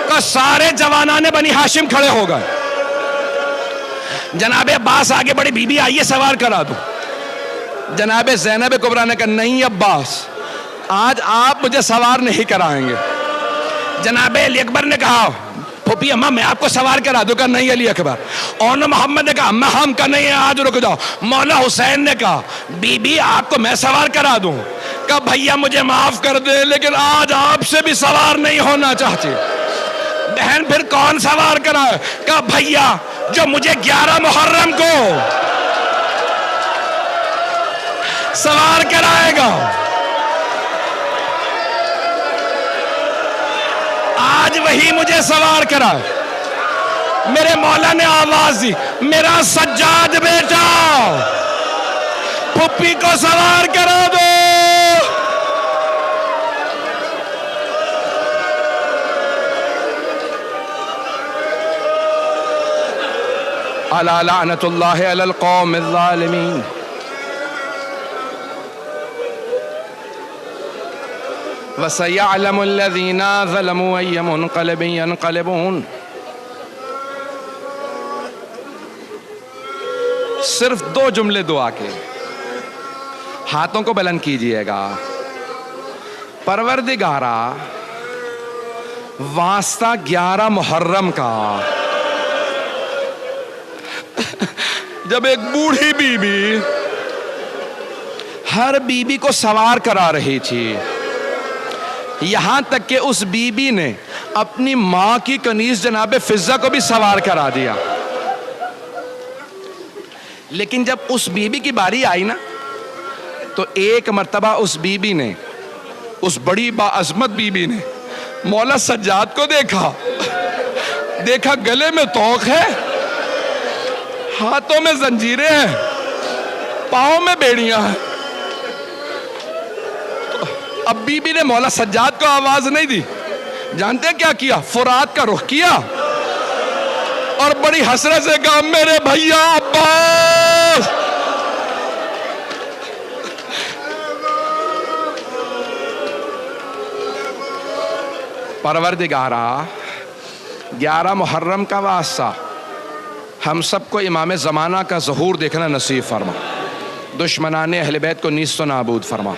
کہ سارے جوانان بنی ہاشم کھڑے ہو گئے۔ جناب عباس آگے بڑے، بی بی آئیے سوار کرا دو۔ جناب زینب کبریٰ نے کہا نہیں عباس، آج آپ مجھے سوار نہیں کرائیں گے۔ جناب علی اکبر نے کہا پھوپھی اماں میں آپ کو سوار کرا دوں، کہا نہیں علی اکبر۔ اون محمد نے کہا اماں ہم کا نہیں ہے، آج رک جاؤ۔ مولا حسین نے کہا بی بی آپ کو میں سوار کرا دوں، کہا بھیا مجھے معاف کر دے لیکن آج آپ سے بھی سوار نہیں ہونا چاہتی۔ بہن پھر کون سوار کرائے؟ کہا بھیا جو مجھے 11 محرم کو سوار کرائے گا۔ آج وہی مجھے سوار کرائے۔ میرے مولا نے آواز دی میرا سجاد بیٹا پھپھی کو سوار کرا دو۔ الا لعنت اللہ علی القوم الظالمین۔ وَسَيَعْلَمُ الَّذِينَ ظَلَمُوا أَيَّ مُنْقَلِبٍ يَنْقَلِبُونَ۔ صرف 2 جملے دعا کے، ہاتھوں کو بلند کیجئے گا۔ پروردگارا واسطہ 11 محرم کا، جب ایک بوڑھی بی بی ہر بی بی کو سوار کرا رہی تھی، یہاں تک کہ اس بی بی نے اپنی ماں کی کنیز جناب فضہ کو بھی سوار کرا دیا، لیکن جب اس بی بی کی باری آئی نا تو ایک مرتبہ اس بی بی نے، اس بڑی باعظمت بی بی نے مولا سجاد کو دیکھا گلے میں طوق ہے، ہاتھوں میں زنجیریں ہیں، پاؤں میں بیڑیاں ہیں۔ اب بی بی نے مولا سجاد کو آواز نہیں دی، جانتے ہیں کیا کیا؟ فرات کا رخ کیا اور بڑی حسرت سے کہا میرے بھیا عباس۔ پروردگارا 11 محرم کا واسطہ ہم سب کو امام زمانہ کا ظہور دیکھنا نصیب فرما، دشمنان اہل بیت کو نیست و نابود فرما۔